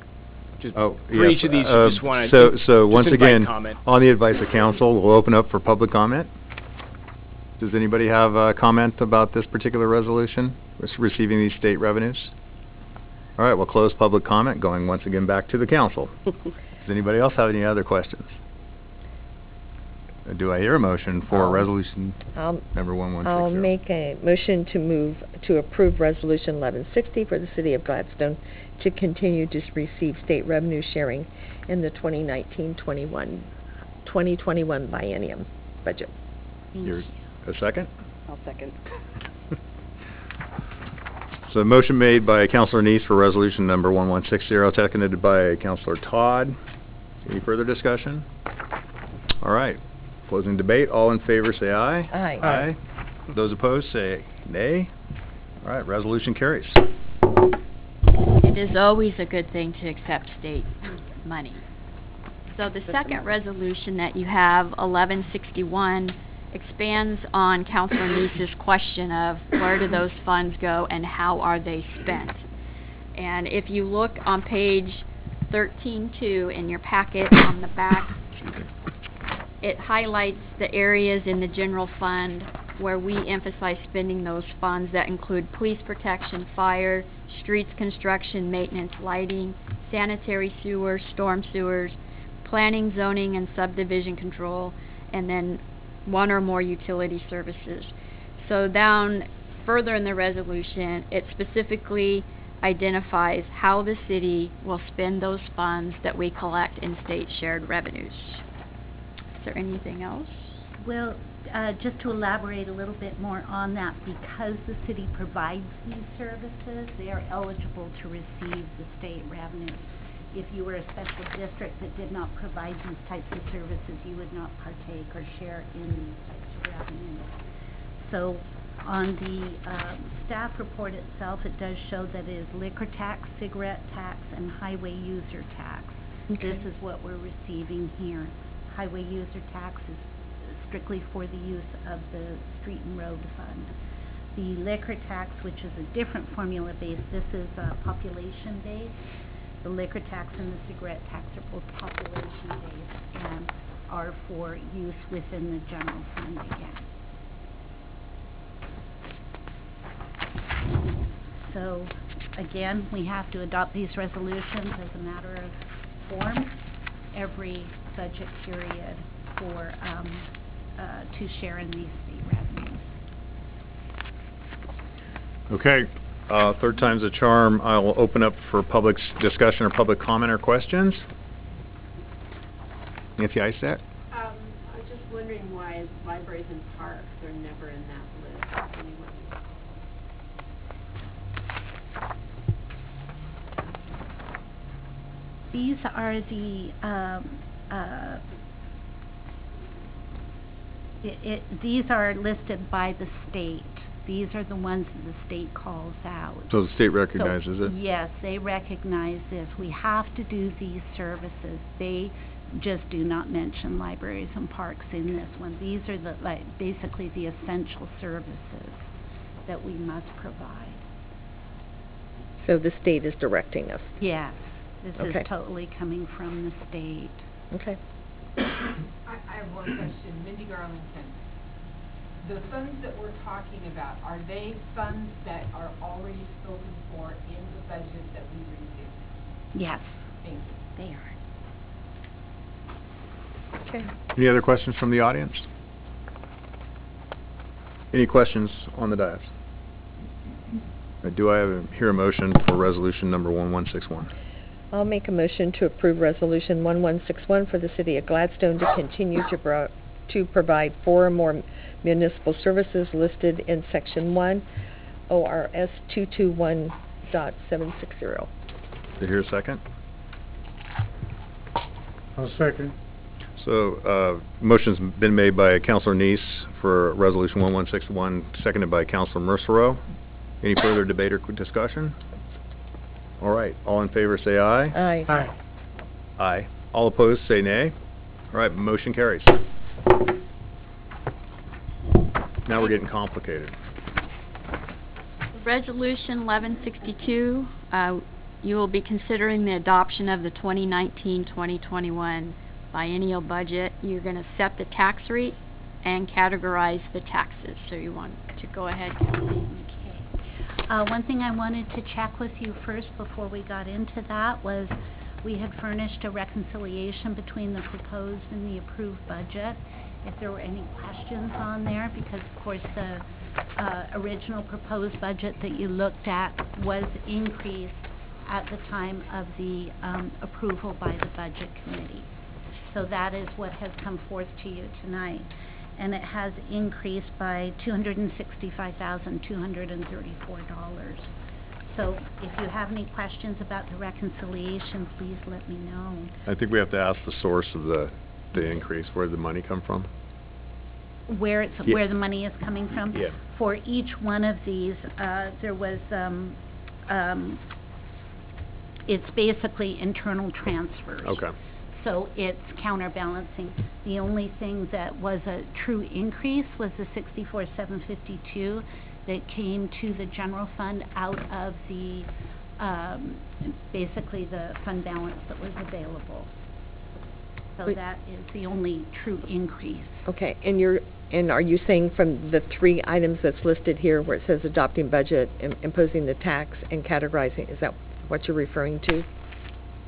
Just for each of these, you just want to so once again, comment. On the advice of council, we'll open up for public comment. Does anybody have a comment about this particular resolution, receiving these state revenues? All right, we'll close public comment, going once again back to the council. Does anybody else have any other questions? Do I hear a motion for resolution number 1160? I'll make a motion to approve resolution 1160 for the city of Gladstone to continue to receive state revenue sharing in the 2019-2021 biennium budget. A second? I'll second. So a motion made by Councilor Neese for resolution number 1160, seconded by Councilor Todd. Any further discussion? All right. Closing debate. All in favor say aye. Aye. Aye. Those opposed say nay. All right. Resolution carries. It is always a good thing to accept state money. So the second resolution that you have, 1161, expands on Councilor Neese's question of where do those funds go and how are they spent. And if you look on page 13-2 in your packet on the back, it highlights the areas in the general fund where we emphasize spending those funds that include police protection, fire, streets construction, maintenance, lighting, sanitary sewer, storm sewers, planning, zoning, and subdivision control, and then one or more utility services. So down further in the resolution, it specifically identifies how the city will spend those funds that we collect in state shared revenues. Is there anything else? Well, just to elaborate a little bit more on that, because the city provides these services, they are eligible to receive the state revenues. If you were a special district that did not provide these types of services, you would not partake or share in these types of revenues. So on the staff report itself, it does show that it is liquor tax, cigarette tax, and highway user tax. Okay. This is what we're receiving here. Highway user tax is strictly for the use of the street and road fund. The liquor tax, which is a different formula base, this is population based. The liquor tax and the cigarette tax are both population based and are for use within the general fund again. So, again, we have to adopt these resolutions as a matter of form every budget period for to share in these state revenues. Okay, third time's a charm. I'll open up for public discussion or public comment or questions. Nancy Iset? I was just wondering why libraries and parks are never in that list. Anyone? These are these are listed by the state. These are the ones that the state calls out. So the state recognizes So, it? Yes, they recognize this. We have to do these services. They just do not mention libraries and parks in this one. These are the basically the essential services that we must provide. So the state is directing us. Yes, this Okay. is totally coming from the state. Okay. I have one question. Mindy Garlington. The funds that we're talking about, are they funds that are already spoken for in the budget that we reviewed? Yes, Thank you. they are. Okay. Any other questions from the audience? Any questions on the dais? Do I hear a motion for resolution number 1161? I'll make a motion to approve Resolution 1161 for the City of Gladstone to continue to provide 4 or more municipal services listed in Section 1, ORS 221.760. Do I hear a second? I'll second. So, motion's been made by Councilor Neese for resolution 1161, seconded by Councilor Mersereau. Any further debate or discussion? All right, all in favor say aye. Aye. Aye. Aye. All opposed say nay. All right, motion carries. Now we're getting complicated. Resolution 1162, you will be considering the adoption of the 2019-2021 biennial budget. You're going to set the tax rate and categorize the taxes. So you want to go ahead. One thing I wanted to check with you first before we got into that was we had furnished a reconciliation between the proposed and the approved budget. If there were any questions on there, because of course the original proposed budget that you looked at was increased at the time of the approval by the budget committee. So that is what has come forth to you tonight. And it has increased by $265,234. So if you have any questions about the reconciliation, please let me know. I think we have to ask the source of the increase, where did the money come from? Where Yeah. where the money is coming from? Yeah. For each one of these, there was, it's basically internal transfers. Okay. So it's counterbalancing. The only thing that was a true increase was the $64,752 that came to the general fund out of the, basically the fund balance that was available. So Wait. that is the only true increase. Okay, and are you saying from the 3 items that's listed here where it says adopting budget, imposing the tax, and categorizing, is that what you're referring to?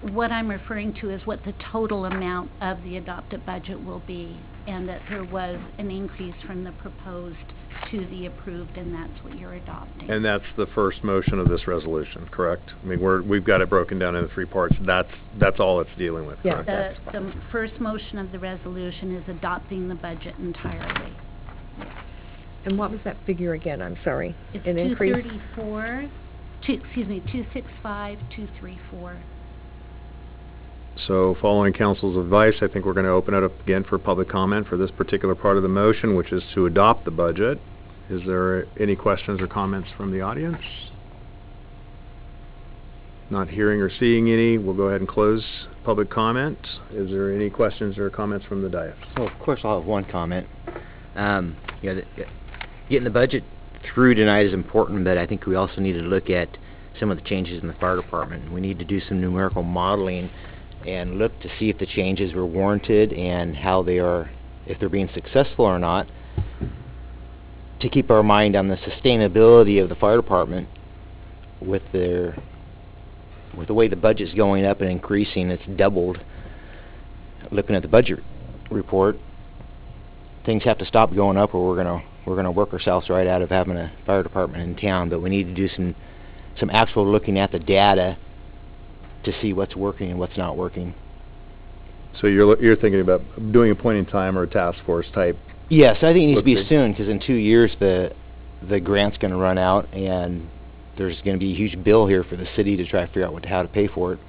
what I'm referring to is what the total amount of the adopted budget will be, and that there was an increase from the proposed to the approved, and that's what you're adopting. And that's the first motion of this resolution, correct? I mean, we've got it broken down into 3 parts. That's all it's dealing with, Yeah. correct? The first motion of the resolution is adopting the budget entirely. And what was that figure again? I'm sorry. It's An increase? 234. So following council's advice, I think we're going to open it up again for public comment for this particular part of the motion, which is to adopt the budget. Is there any questions or comments from the audience? Not hearing or seeing any, we'll go ahead and close public comment. Is there any questions or comments from the dais? Well, of course, I'll have one comment. Getting the budget through tonight is important, but I think we also need to look at some of the changes in the fire department. We need to do some numerical modeling and look to see if the changes were warranted and how they are, if they're being successful or not, to keep our mind on the sustainability of the fire department with the way the budget's going up and increasing. It's doubled. Looking at the budget report, things have to stop going up, or we're gonna work ourselves right out of having a fire department in town. But we need to do some actual looking at the data to see what's working and what's not working. So you're thinking about doing a point in time or a task force type? Yes, I think it needs to be look-see. soon, because in 2 years the grant's going to run out, and there's going to be a huge bill here for the city to try to figure out how to pay for it.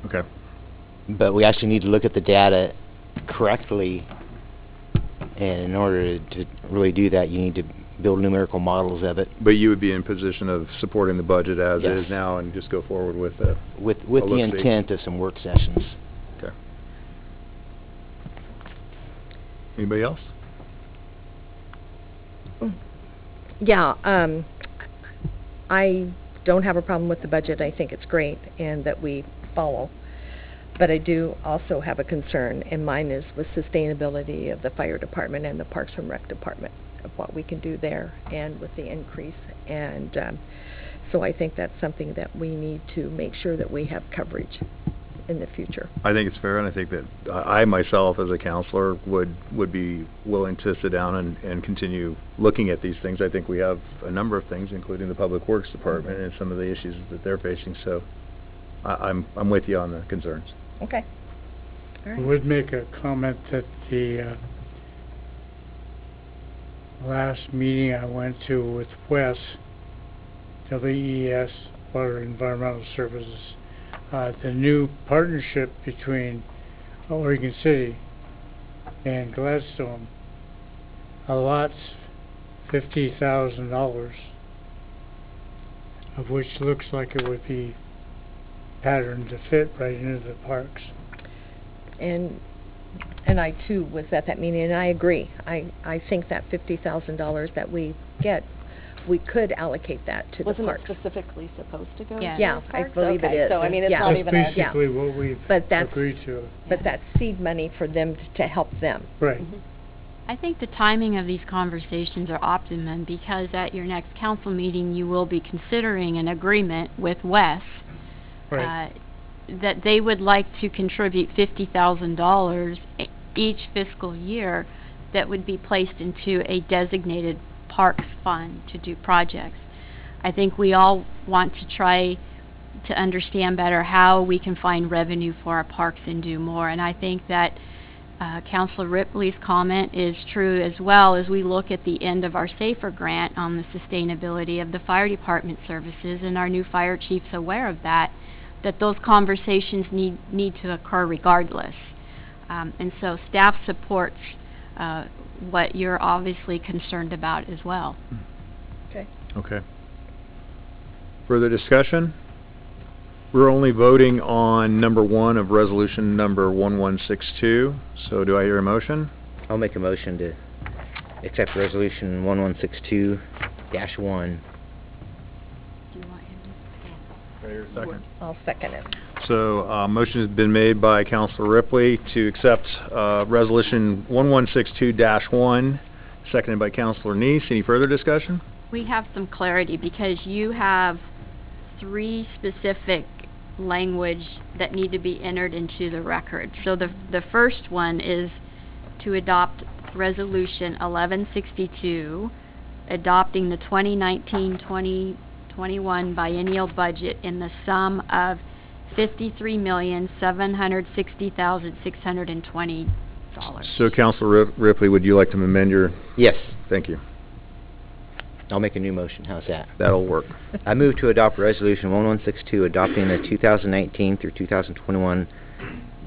Okay. But we actually need to look at the data correctly, and in order to really do that, you need to build numerical models of it. But you would be in position of supporting the budget as it Yes. is now and just go forward with it? With the intent of some work sessions. Okay. Anybody else? Yeah, I don't have a problem with the budget. I think it's great and that we follow. But I do also have a concern, and mine is with sustainability of the fire department and the Parks and Rec department, of what we can do there and with the increase. And so I think that's something that we need to make sure that we have coverage in the future. I think it's fair, and I think that I myself as a counselor would be willing to sit down and continue looking at these things. I think we have a number of things, including the Public Works Department and some of the issues that they're facing, so I'm with you on the concerns. Okay. All I right. would make a comment that the last meeting I went to with WES, WES, Water Environmental Services, the new partnership between Oregon City and Gladstone allots $50,000, of which looks like it would be patterned to fit right into the parks. And I too was at that meeting, and I agree. I think that $50,000 that we get, we could allocate that to the parks. Wasn't it specifically supposed to go Yeah. to Yeah, those I parks? believe it Okay, is. so I mean, it's Yeah. not That's even a... basically what we've But that's- agreed to. But that's seed money for them to help them. Right. I think the timing of these conversations are optimum, because at your next council meeting, you will be considering an agreement with WES Right. that they would like to contribute $50,000 each fiscal year that would be placed into a designated parks fund to do projects. I think we all want to try to understand better how we can find revenue for our parks and do more, and I think that Councilor Ripley's comment is true as well, as we look at the end of our SAFER grant on the sustainability of the fire department services, and our new fire chief's aware of that those conversations need to occur regardless. And so staff supports what you're obviously concerned about as well. Okay. Okay. Further discussion? We're only voting on number 1 of resolution number 1162, so do I hear a motion? I'll make a motion to accept resolution 1162-1. Do you want him to? Do I hear a second? I'll second it. So, motion has been made by Councilor Ripley to accept resolution 1162-1, seconded by Councilor Neese. Any further discussion? We have some clarity because you have 3 specific language that need to be entered into the record. So the first one is to adopt Resolution 1162, adopting the 2019-2021 biennial budget in the sum of $53,760,620. So, Councilor Ripley, would you like to amend your... Yes. Thank you. I'll make a new motion. How's that? That'll work. I move to adopt Resolution 1162, adopting the 2019 through 2021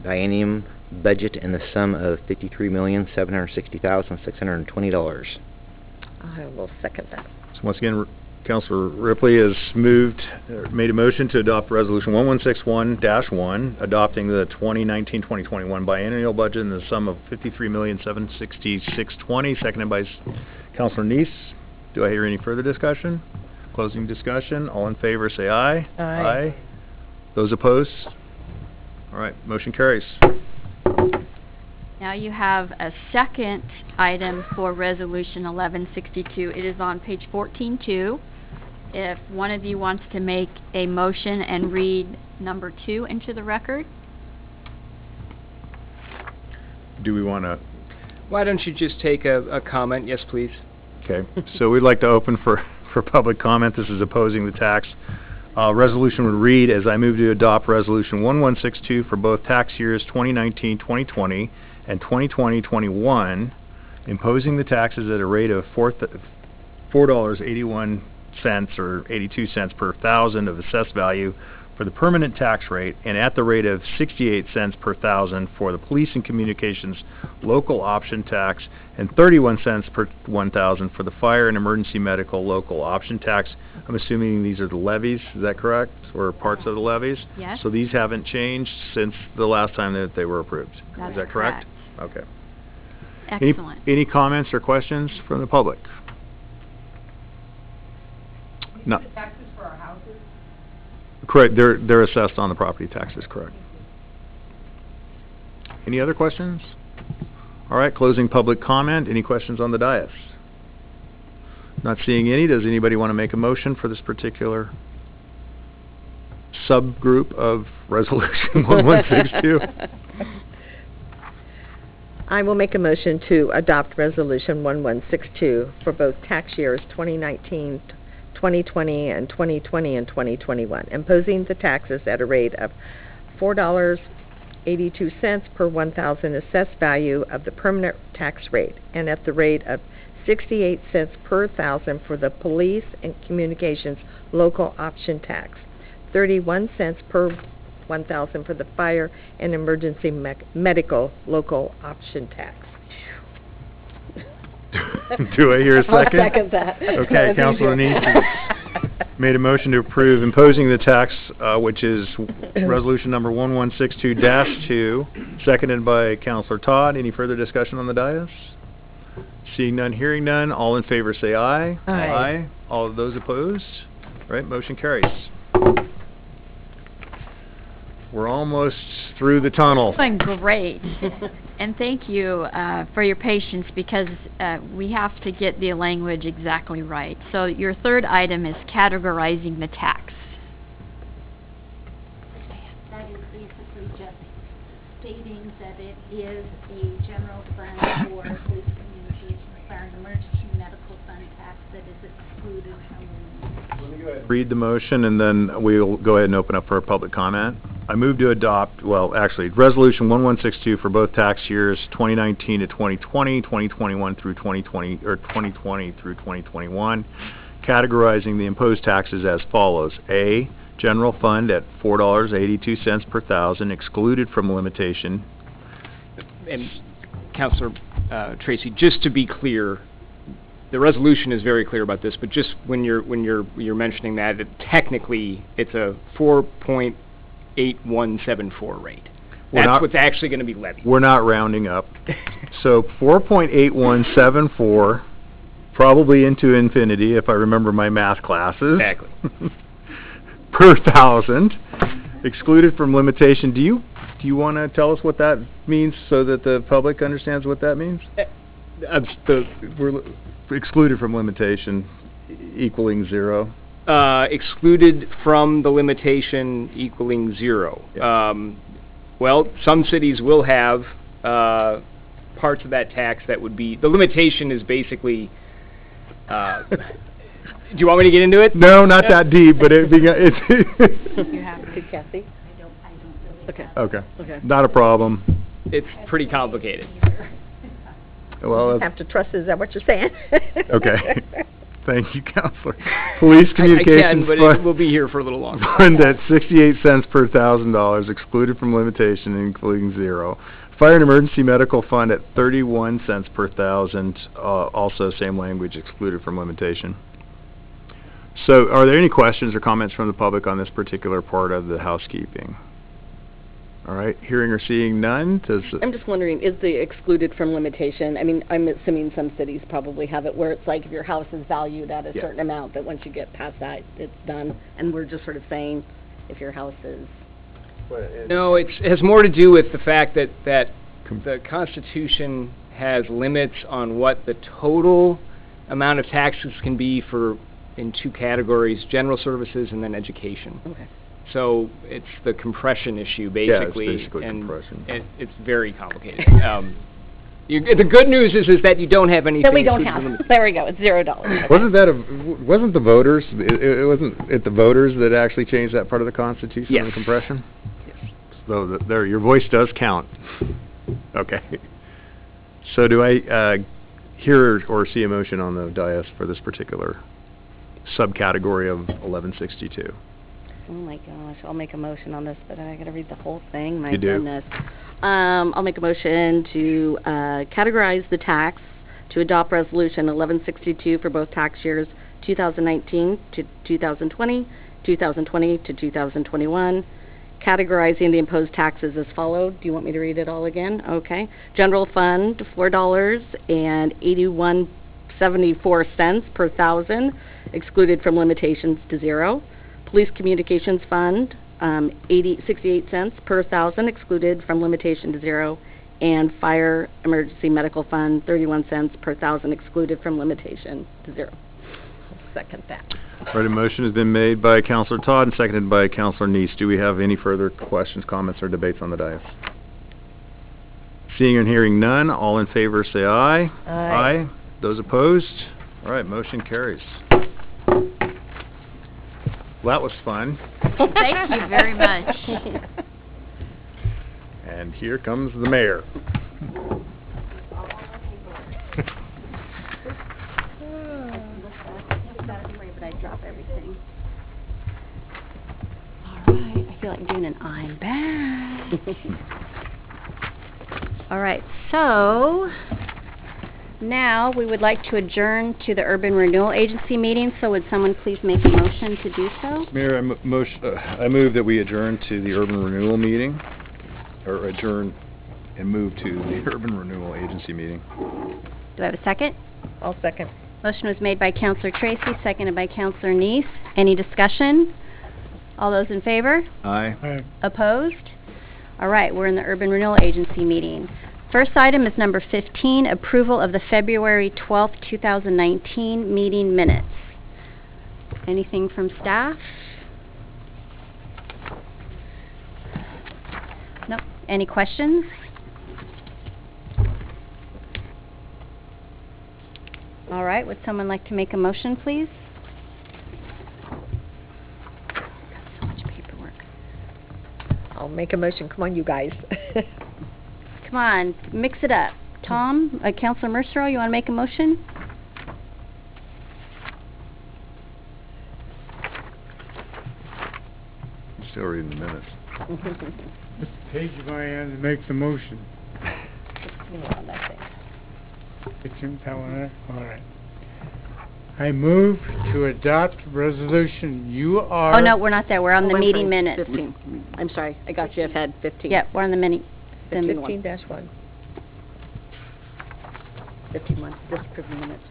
biennium budget in the sum of $53,760,620. I will second that. So once again, Councilor Ripley has made a motion to adopt Resolution 1161-1, adopting the 2019-2021 biennial budget in the sum of $53,760,620, seconded by Councilor Neese. Do I hear any further discussion? Closing discussion. All in favor say aye. Aye. Those opposed? All right, motion carries. Now you have a second item for Resolution 1162. It is on page 14-2. If one of you wants to make a motion and read number 2 into the record. Do we want to... Why don't you just take a comment? Yes, please. Okay, so we'd like to open for public comment. This is opposing the tax. Resolution would read, as I move to adopt Resolution 1162 for both tax years 2019-2020 and 2020-21, imposing the taxes at a rate of $4.81 or 82 cents per thousand of assessed value for the permanent tax rate, and at the rate of 68 cents per thousand for the police and communications local option tax, and 31 cents per 1,000 for the fire and emergency medical local option tax. I'm assuming these are the levies, is that correct? Or parts of the levies? Yes. So these haven't changed since the last time that they were approved. That's is that correct? Okay. Excellent. Any comments or questions from the public? No. The taxes for our houses? Correct. They're assessed on the property taxes, correct. Any other questions? All right, closing public comment. Any questions on the dais? Not seeing any. Does anybody want to make a motion for this particular subgroup of Resolution 1162? I will make a motion to adopt Resolution 1162 for both tax years 2019, 2020, and 2020 and 2021, imposing the taxes at a rate of $4.82 per 1,000 assessed value of the permanent tax rate, and at the rate of 68 cents per thousand for the police and communications local option tax, 31 cents per 1,000 for the fire and emergency medical local option tax. Do I hear a second? I'll second that. Okay, Councilor Neese has made a motion to approve imposing the tax, which is Resolution number 1162-2, seconded by Councilor Todd. Any further discussion on the dais? Seeing none, hearing none, all in favor say aye. Aye. All of those opposed? All right, motion carries. We're almost through the tunnel. It's been great. And thank you for your patience, because we have to get the language exactly right. So your third item is categorizing the tax. That is basically just stating that it is a general fund for police communications, fire and emergency medical fund tax that is excluded from Read the motion, and then we'll go ahead and open up for a public comment. I move to adopt, well, actually, Resolution 1162 for both tax years 2019 to 2020, 2021 through 2020, or 2020 through 2021, categorizing the imposed taxes as follows. A, general fund at $4.82 per thousand, excluded from limitation. And Councilor Tracy, just to be clear, the resolution is very clear about this, but just when you're mentioning that, technically it's a 4.8174 rate. That's what's actually going to be levied. We're not rounding up. So 4.8174, probably into infinity if I remember my math classes. Exactly. Per thousand, excluded from limitation. Do you want to tell us what that means so that the public understands what that means? We're excluded from limitation equaling 0. excluded from the limitation equaling 0. Well, some cities will have parts of that tax that would be, the limitation is basically, do you want me to get into it? No, not that deep, but it's You have to, Kathy? Okay. okay. Okay. Not a problem. It's pretty complicated. Well, Have to trust, is that what you're saying? okay. Thank you, Counselor. Police I communications can, but fund. it will be here for a little longer. Fund at 68 cents per $1,000, excluded from limitation, including 0. Fire and emergency medical fund at 31 cents per 1,000, also same language, excluded from limitation. So, are there any questions or comments from the public on this particular part of the housekeeping? All right, hearing or seeing none, I'm just wondering, is the excluded from limitation, I mean, I'm assuming some cities probably have it where it's like if your house is valued at a certain amount, that once you get past that, it's done, and we're just sort of saying if your house is... No, it has more to do with the fact that the Constitution has limits on what the total amount of taxes can be for, in two categories, general services and then education. Okay. So it's the compression issue, basically. Yeah, it's basically and compression. It's very complicated. The good news is that you don't have anything. That we don't have. There we go. It's $0. Okay. Wasn't the voters? It wasn't it the voters that actually changed that part of the Constitution? Yes. The compression. Yes. So there, your voice does count. Okay. So do I hear or see a motion on the dais for this particular subcategory of 1162? Oh my gosh, I'll make a motion on this, but I gotta read the whole thing, my You do. goodness. I'll make a motion to categorize the tax, to adopt resolution 1162 for both tax years 2019 to 2020, 2020 to 2021, categorizing the imposed taxes as followed. Do you want me to read it all again? Okay. General fund, $4.8174 per thousand, excluded from limitations to 0. Police Communications Fund, 68 cents per thousand, excluded from limitation to 0, and Fire Emergency Medical Fund, 31 cents per thousand, excluded from limitation to 0. Second that. All right, a motion has been made by Councilor Todd and seconded by Councilor Neese. Do we have any further questions, comments, or debates on the dais? Seeing and hearing none, all in favor say aye. Aye. Those opposed? All right, motion carries. Well, that was fun. Thank you very much. And here comes the mayor. But I drop everything. All right, I feel like doing an I'm back. All right, so now we would like to adjourn to the Urban Renewal Agency meeting, so would someone please make a motion to do so? Mayor, I move that we adjourn to the Urban Renewal meeting, or adjourn and move to the Urban Renewal Agency meeting. Do I have a second? I'll second. Motion was made by Councilor Tracy, seconded by Councilor Neese. Any discussion? All those in favor? Aye. Opposed? All right, we're in the Urban Renewal Agency meeting. First item is number 15, approval of the February 12th, 2019 meeting minutes. Anything from staff? Nope. Any questions? All right, would someone like to make a motion, please? Got so much paperwork. I'll make a motion. Come on, you guys. Come on, mix it up. Tom, Councilor Mercero, you want to make a motion? I'm still reading the minutes. Mr. Page, if I had to make the motion. It's in that one there? All right. I move to adopt resolution UR... Oh, no, we're not there. We're on the I'm meeting sorry, minutes. 15. I'm sorry, I got you ahead, 15. Yep, we're on the mini. 15-1. 15-1, just approving minutes.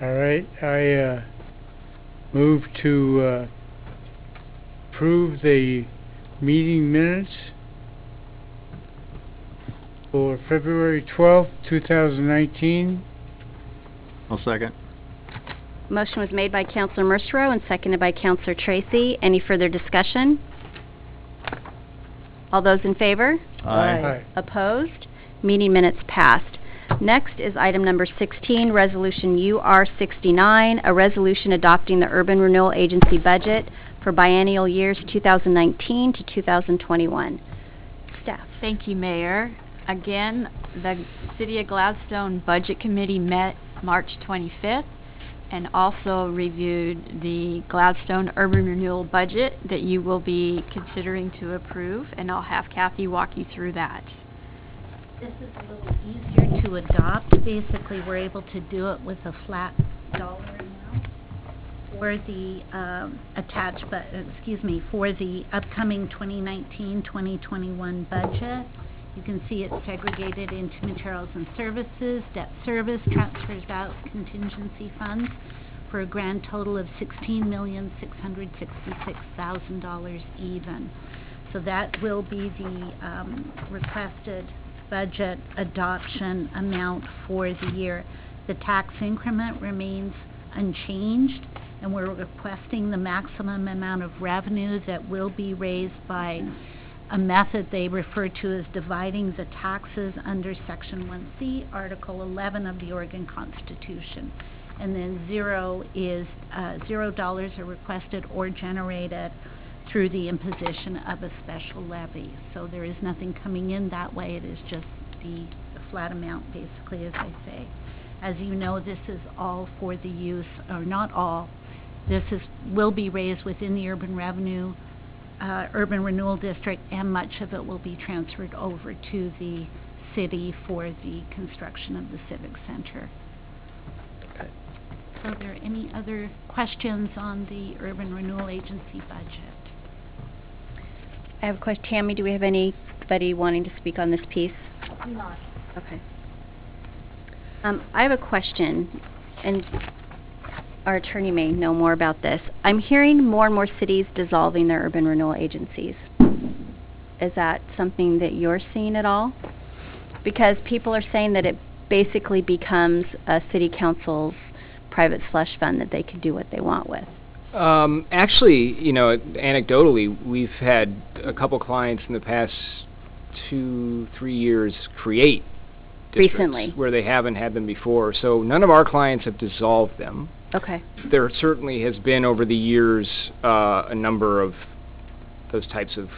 All right, I move to approve the meeting minutes for February 12th, 2019. I'll second. Motion was made by Counselor Mercero and seconded by Counselor Tracy. Any further discussion? All those in favor? Aye. Opposed? Meeting minutes passed. Next is item number 16, Resolution UR69, a resolution adopting the Urban Renewal Agency budget for biennial years 2019 to 2021. Staff. Thank you, Mayor. Again, the City of Gladstone Budget Committee met March 25th and also reviewed the Gladstone Urban Renewal budget that you will be considering to approve, and I'll have Kathy walk you through that. This is a little easier to adopt. Basically, we're able to do it with a flat dollar amount for the for the upcoming 2019-2021 budget. You can see it's segregated into materials and services, debt service, transfers out, contingency funds, for a grand total of $16,666,000 even. So that will be the requested budget adoption amount for the year. The tax increment remains unchanged, and we're requesting the maximum amount of revenue that will be raised by a method they refer to as dividing the taxes under Section 1C, Article 11 of the Oregon Constitution. And then $0 are requested or generated through the imposition of a special levy. So there is nothing coming in that way. It is just the flat amount, basically, as I say. As you know, this is all for the use, or not all. Will be raised within the urban renewal district, and much of it will be transferred over to the city for the construction of the civic center. Okay. So are there any other questions on the Urban Renewal Agency budget? I have a question. Tammy, do we have anybody wanting to speak on this piece? Not. Okay. I have a question, and our attorney may know more about this. I'm hearing more and more cities dissolving their urban renewal agencies. Is that something that you're seeing at all? Because people are saying that it basically becomes a city council's private slush fund that they can do what they want with. Actually, anecdotally, we've had a couple clients in the past 2-3 years create districts recently where they haven't had them before. So none of our clients have dissolved them. Okay. There certainly has been over the years a number of those types of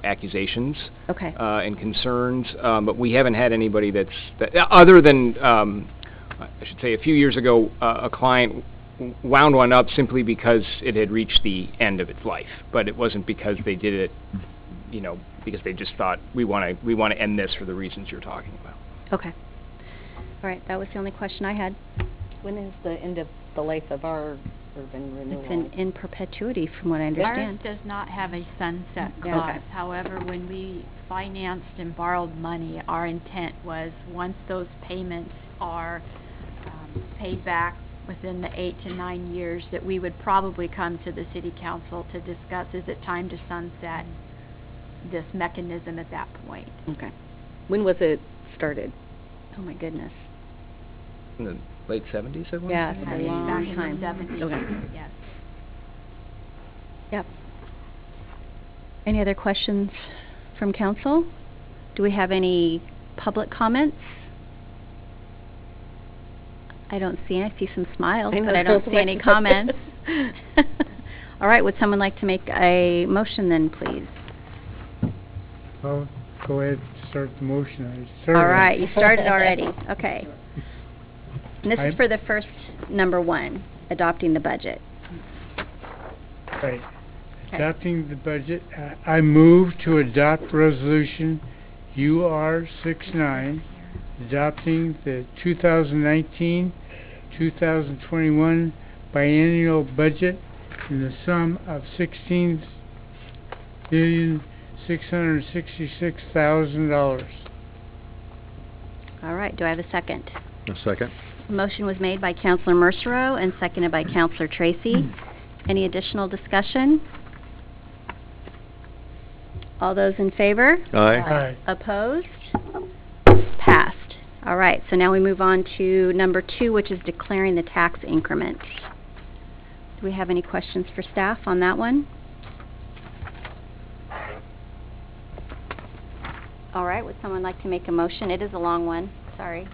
accusations and concerns, but we haven't had anybody other than I should say a few years ago a client wound one up simply because it had reached the end of its life, but it wasn't because they did it, because they just thought we want to end this for the reasons you're talking about. Okay. All right, that was the only question I had. When is the end of the life of our urban renewal? It's in perpetuity, from what I understand. Ours does not have a sunset Yeah. clause. Okay. However, when we financed and borrowed money, our intent was once those payments are paid back within the 8 to 9 years, that we would probably come to the city council to discuss, is it time to sunset this mechanism at that point. Okay. When was it started? Oh my goodness. In the late 70s, I want Yeah, to it's say? a long Back in time. the 70s, Okay. yes. Yep. Any other questions from council? Do we have any public comments? I don't see any. I see some smiles, but I don't see any comments. All right, would someone like to make a motion then, please? Well, go ahead and start the motion. I started. All right, you started already. Okay. And this is I- for the first number 1, adopting the budget. Right. Okay. Adopting the budget, I move to adopt resolution UR69, adopting the 2019-2021 biennial budget in the sum of $16,666,000. All right, do I have a second? A second. Motion was made by Counselor Mercero and seconded by Counselor Tracy. Any additional discussion? All those in favor? Aye. Opposed? Passed. All right, so now we move on to number 2, which is declaring the tax increment. Do we have any questions for staff on that one? All right, would someone like to make a motion? It is a long one, sorry.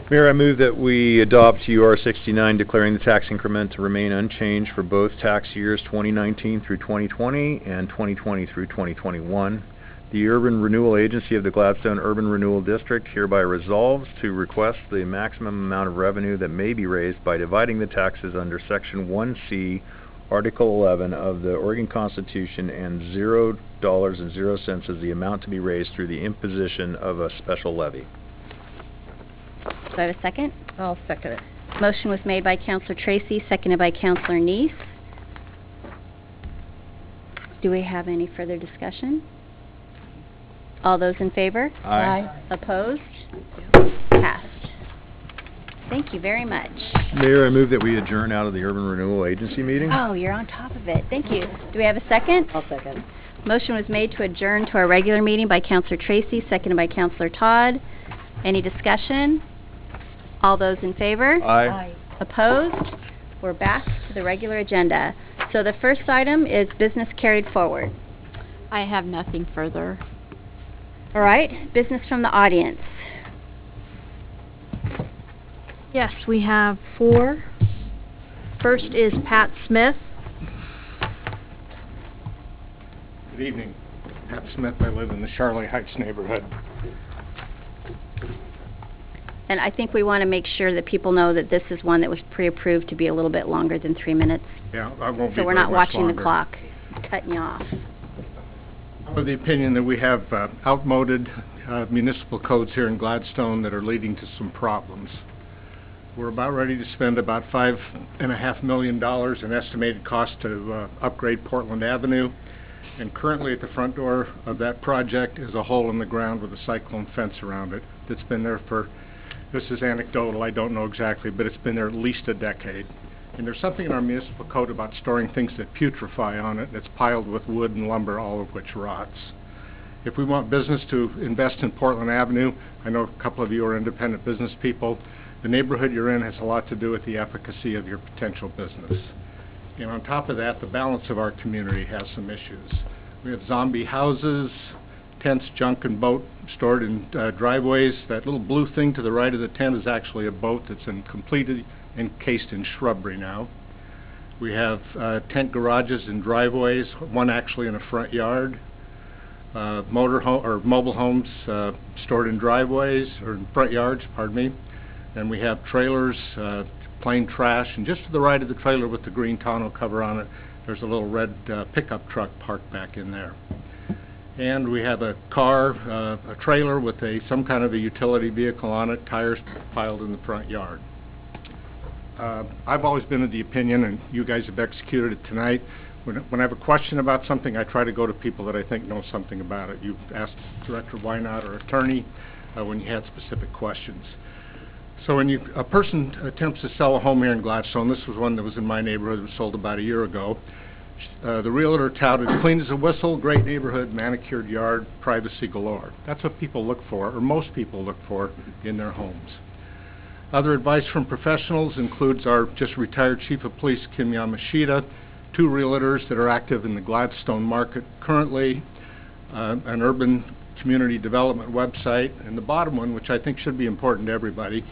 Mayor, I move that we adopt UR 69 declaring the tax increment to remain unchanged for both tax years 2019 through 2020 and 2020 through 2021. The Urban Renewal Agency of the Gladstone Urban Renewal District hereby resolves to request the maximum amount of revenue that may be raised by dividing the taxes under Section 1C, Article 11 of the Oregon Constitution, and $0.00 as the amount to be raised through the imposition of a special levy. Do I have a second? I'll second it. Motion was made by Counselor Tracy, seconded by Counselor Neese. Do we have any further discussion? All those in favor? Aye. Opposed? Passed. Thank you very much. Mayor, I move that we adjourn out of the Urban Renewal Agency meeting. Oh, you're on top of it. Thank you. Do we have a second? I'll second. Motion was made to adjourn to our regular meeting by Counselor Tracy, seconded by Counselor Todd. Any discussion? All those in favor? Aye. Opposed? We're back to the regular agenda. So the first item is business carried forward. I have nothing further. All right, business from the audience. Yes, we have 4. First is Pat Smith. Good evening. Pat Smith. I live in the Charlotte Heights neighborhood. And I think we want to make sure that people know that this is one that was pre-approved to be a little bit longer than 3 minutes. Yeah, I won't be So we're very not much watching longer. the clock, cutting you off. I'm of the opinion that we have outmoded municipal codes here in Gladstone that are leading to some problems. We're about ready to spend about $5.5 million in estimated cost to upgrade Portland Avenue. And currently at the front door of that project is a hole in the ground with a cyclone fence around it that's been there for, this is anecdotal, I don't know exactly, but it's been there at least a decade. And there's something in our municipal code about storing things that putrefy on it that's piled with wood and lumber, all of which rots. If we want business to invest in Portland Avenue, I know a couple of you are independent business people, the neighborhood you're in has a lot to do with the efficacy of your potential business. And on top of that, the balance of our community has some issues. We have zombie houses, tents, junk, and boat stored in driveways. That little blue thing to the right of the tent is actually a boat that's completely encased in shrubbery now. We have tent garages and driveways, one actually in a front yard. Mobile homes stored in driveways, or in front yards, pardon me. And we have trailers, plain trash, and just to the right of the trailer with the green tonneau cover on it, there's a little red pickup truck parked back in there. And we have a car, a trailer with some kind of a utility vehicle on it, tires piled in the front yard. I've always been of the opinion, and you guys have executed it tonight, when I have a question about something, I try to go to people that I think know something about it. You've asked Director Wynot or attorney when you had specific questions. So when a person attempts to sell a home here in Gladstone, this was one that was in my neighborhood, it was sold about a year ago. The realtor touted clean as a whistle, great neighborhood, manicured yard, privacy galore. That's what people look for, or most people look for, in their homes. Other advice from professionals includes our just retired Chief of Police, Kim Yamashita, 2 realtors that are active in the Gladstone market currently, an urban community development website, and the bottom one, which I think should be important to everybody,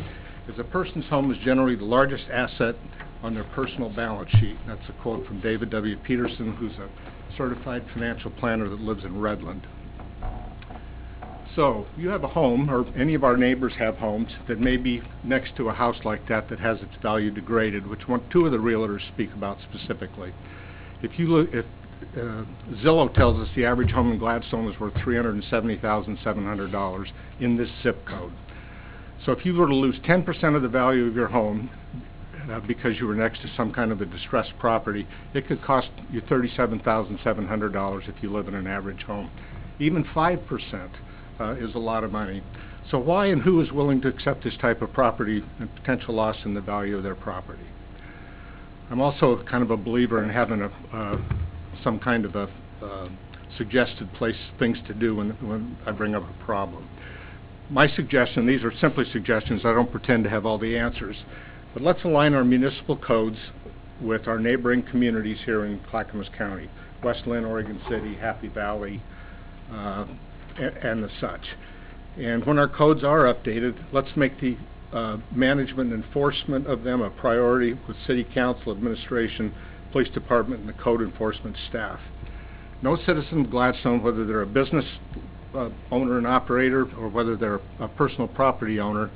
is a person's home is generally the largest asset on their personal balance sheet. That's a quote from David W. Peterson, who's a certified financial planner that lives in Redland. So, you have a home, or any of our neighbors have homes, that may be next to a house like that that has its value degraded, which 2 of the realtors speak about specifically. If you look, Zillow tells us the average home in Gladstone is worth $370,700 in this zip code. So if you were to lose 10% of the value of your home because you were next to some kind of a distressed property, it could cost you $37,700 if you live in an average home. Even 5% is a lot of money. So why and who is willing to accept this type of property and potential loss in the value of their property? I'm also kind of a believer in having some kind of a suggested things to do when I bring up a problem. My suggestion, these are simply suggestions, I don't pretend to have all the answers, but let's align our municipal codes with our neighboring communities here in Clackamas County, West Linn, Oregon City, Happy Valley, and the such. And when our codes are updated, let's make the management and enforcement of them a priority with City Council, Administration, Police Department, and the code enforcement staff. No citizen of Gladstone, whether they're a business owner and operator or whether they're a personal property owner,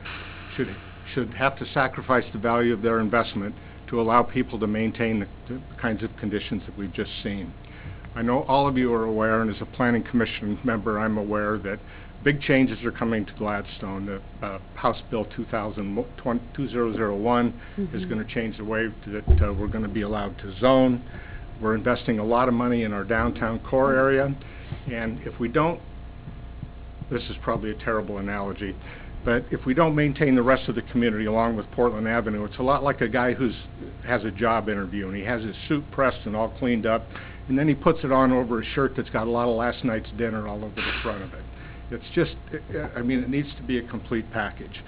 should have to sacrifice the value of their investment to allow people to maintain the kinds of conditions that we've just seen. I know all of you are aware, and as a Planning Commission member, I'm aware that big changes are coming to Gladstone. The House Bill 2001 is going to change the way that we're going to be allowed to zone. We're investing a lot of money in our downtown core area, and if we don't, this is probably a terrible analogy, but if we don't maintain the rest of the community along with Portland Avenue, it's a lot like a guy who has a job interview and he has his suit pressed and all cleaned up, and then he puts it on over a shirt that's got a lot of last night's dinner all over the front of it. It's just, I mean, it needs to be a complete package.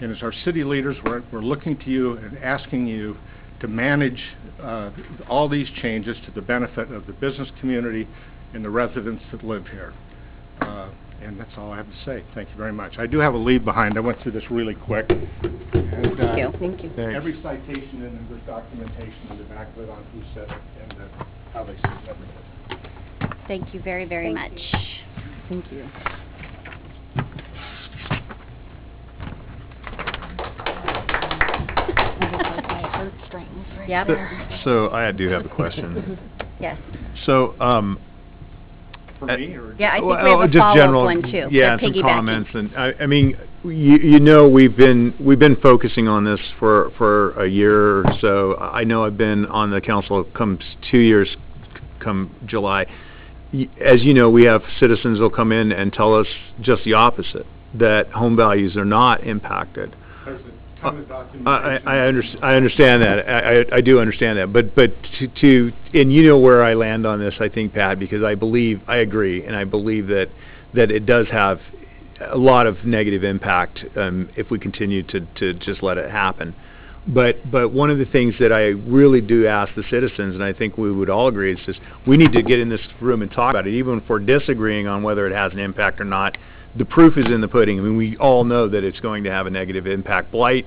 And as our city leaders, we're looking to you and asking you to manage all these changes to the benefit of the business community and the residents that live here. And that's all I have to say. Thank you very much. I do have a leave behind. I went through this really quick. And, Thank you. Thank you. Thanks. Every citation and there's documentation in the back of it on who said it and how they said everything. Thank you very, very much. Thank you. Yep. So I do have a question. Yes. So, For me, or? Yeah, I think well, we have a just follow-up general, one too. yeah, They're some piggybacking. comments, and I mean, you know, we've been focusing on this for a year or so. I know I've been on the council come 2 years, come July. As you know, we have citizens who'll come in and tell us just the opposite, that home values are not impacted. There's a ton of documentation. I understand that. I do understand that. But to and you know where I land on this, I think, Pat, because I agree, and I believe that it does have a lot of negative impact if we continue to just let it happen. But one of the things that I really do ask the citizens, and I think we would all agree, is just we need to get in this room and talk about it, even if we're disagreeing on whether it has an impact or not. The proof is in the pudding. I mean, we all know that it's going to have a negative impact. Blight,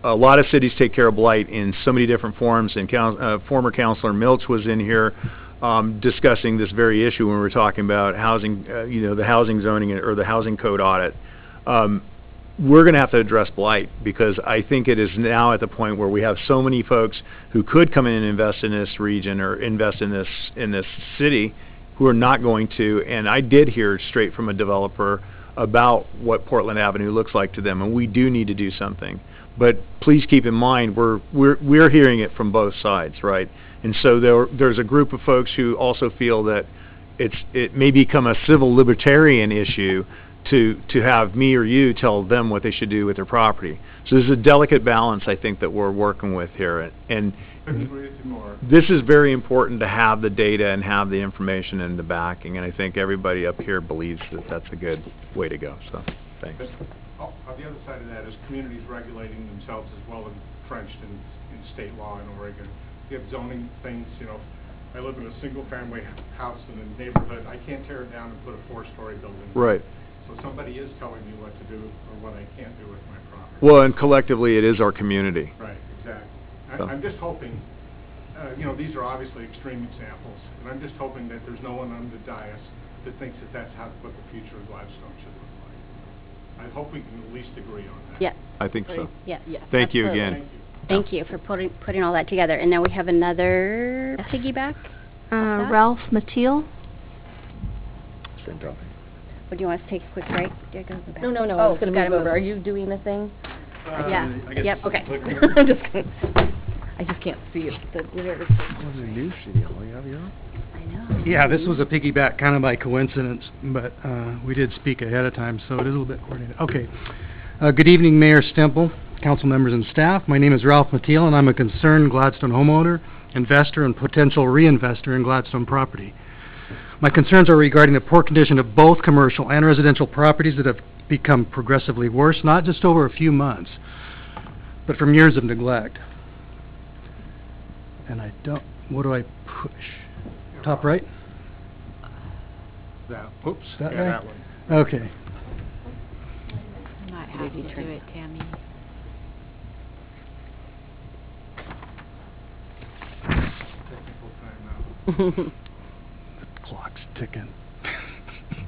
a lot of cities take care of blight in so many different forms, and former Councilor Milch was in here discussing this very issue when we were talking about housing, the housing zoning or the housing code audit. We're going to have to address blight, because I think it is now at the point where we have so many folks who could come in and invest in this region or invest in this city who are not going to. And I did hear straight from a developer about what Portland Avenue looks like to them, and we do need to do something. But please keep in mind, we're hearing it from both sides, right? And so there's a group of folks who also feel that it may become a civil libertarian issue to have me or you tell them what they should do with their property. So there's a delicate balance, I think, that we're working with here. And this is very important to have the data and have the information and the backing, and I think everybody up here believes that that's a good way to go. So, thanks. On the other side of that is communities regulating themselves as well, entrenched in state law in Oregon. You have zoning things, I live in a single-family house in a neighborhood. I can't tear it down and put a four-story building. Right. So somebody is telling me what to do or what I can't do with my property. Well, and collectively it is our community. Right, exactly. So. I'm just hoping, these are obviously extreme examples, and I'm just hoping that there's no one on the dais that thinks that that's what the future of Gladstone should look like. I hope we can at least agree on that. Yeah. I think so. Yeah. Thank you Absolutely. again. Thank you for putting all that together. And now we have another piggyback. Ralph Mateel. Or do you want us to take a quick break? No, I was going to move over. Are you doing the thing? Yeah. Yep. Okay. I'm just gonna, I just can't see it. I know. Yeah, this was a piggyback kind of by coincidence, but we did speak ahead of time, so it is a little bit coordinated. Okay. Good evening, Mayor Stemple, council members and staff. My name is Ralph Mathiel, and I'm a concerned Gladstone homeowner, investor, and potential reinvestor in Gladstone property. My concerns are regarding the poor condition of both commercial and residential properties that have become progressively worse, not just over a few months, but from years of neglect. And what do I push? Top right? Oops, That yeah, way? that one. Okay. Might have to do it, Tammy. The clock's ticking.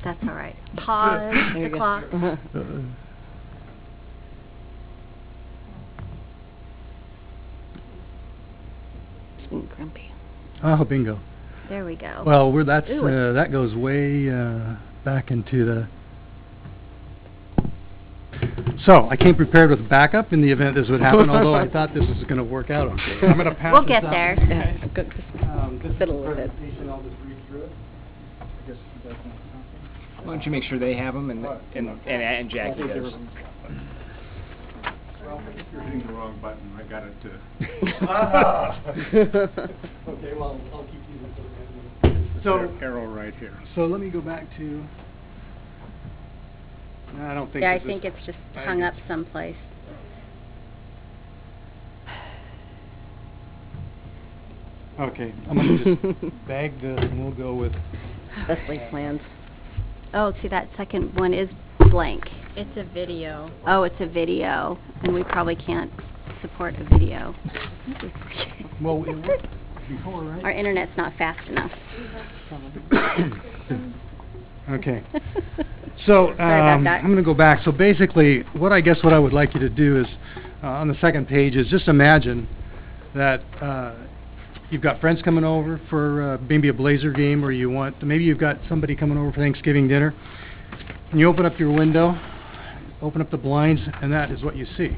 That's all right. Pause There you the go. clock. It's been grumpy. Oh, bingo. There we go. Well, Ooh, that goes way back into the... So, I came prepared with backup in the event this would happen, although I thought this was going to work out okay. I'm going to pass We'll this get out. there. Yeah, go, just This is fiddle the with it. presentation. I'll just read through it. I guess you guys want a copy? Why don't you make sure they have them and Jackie does. Well, if you're hitting the wrong button, I got it Okay, well, I'll keep these until the end. So, arrow right here. So let me go back to... No, I don't think Yeah, I this think is... it's just hung up someplace. Okay, I'm going to just bag this and we'll go with... Best laid plans. Oh, see, that second one is blank. It's a video. Oh, it's a video, and we probably can't support a video. Well, it worked before, right? Our internet's not fast enough. Okay. So, Sorry about that. I'm going to go back. So basically, what I would like you to do is, on the second page, is just imagine that you've got friends coming over for maybe a Blazer game, or maybe you've got somebody coming over for Thanksgiving dinner, and you open up your window, open up the blinds, and that is what you see.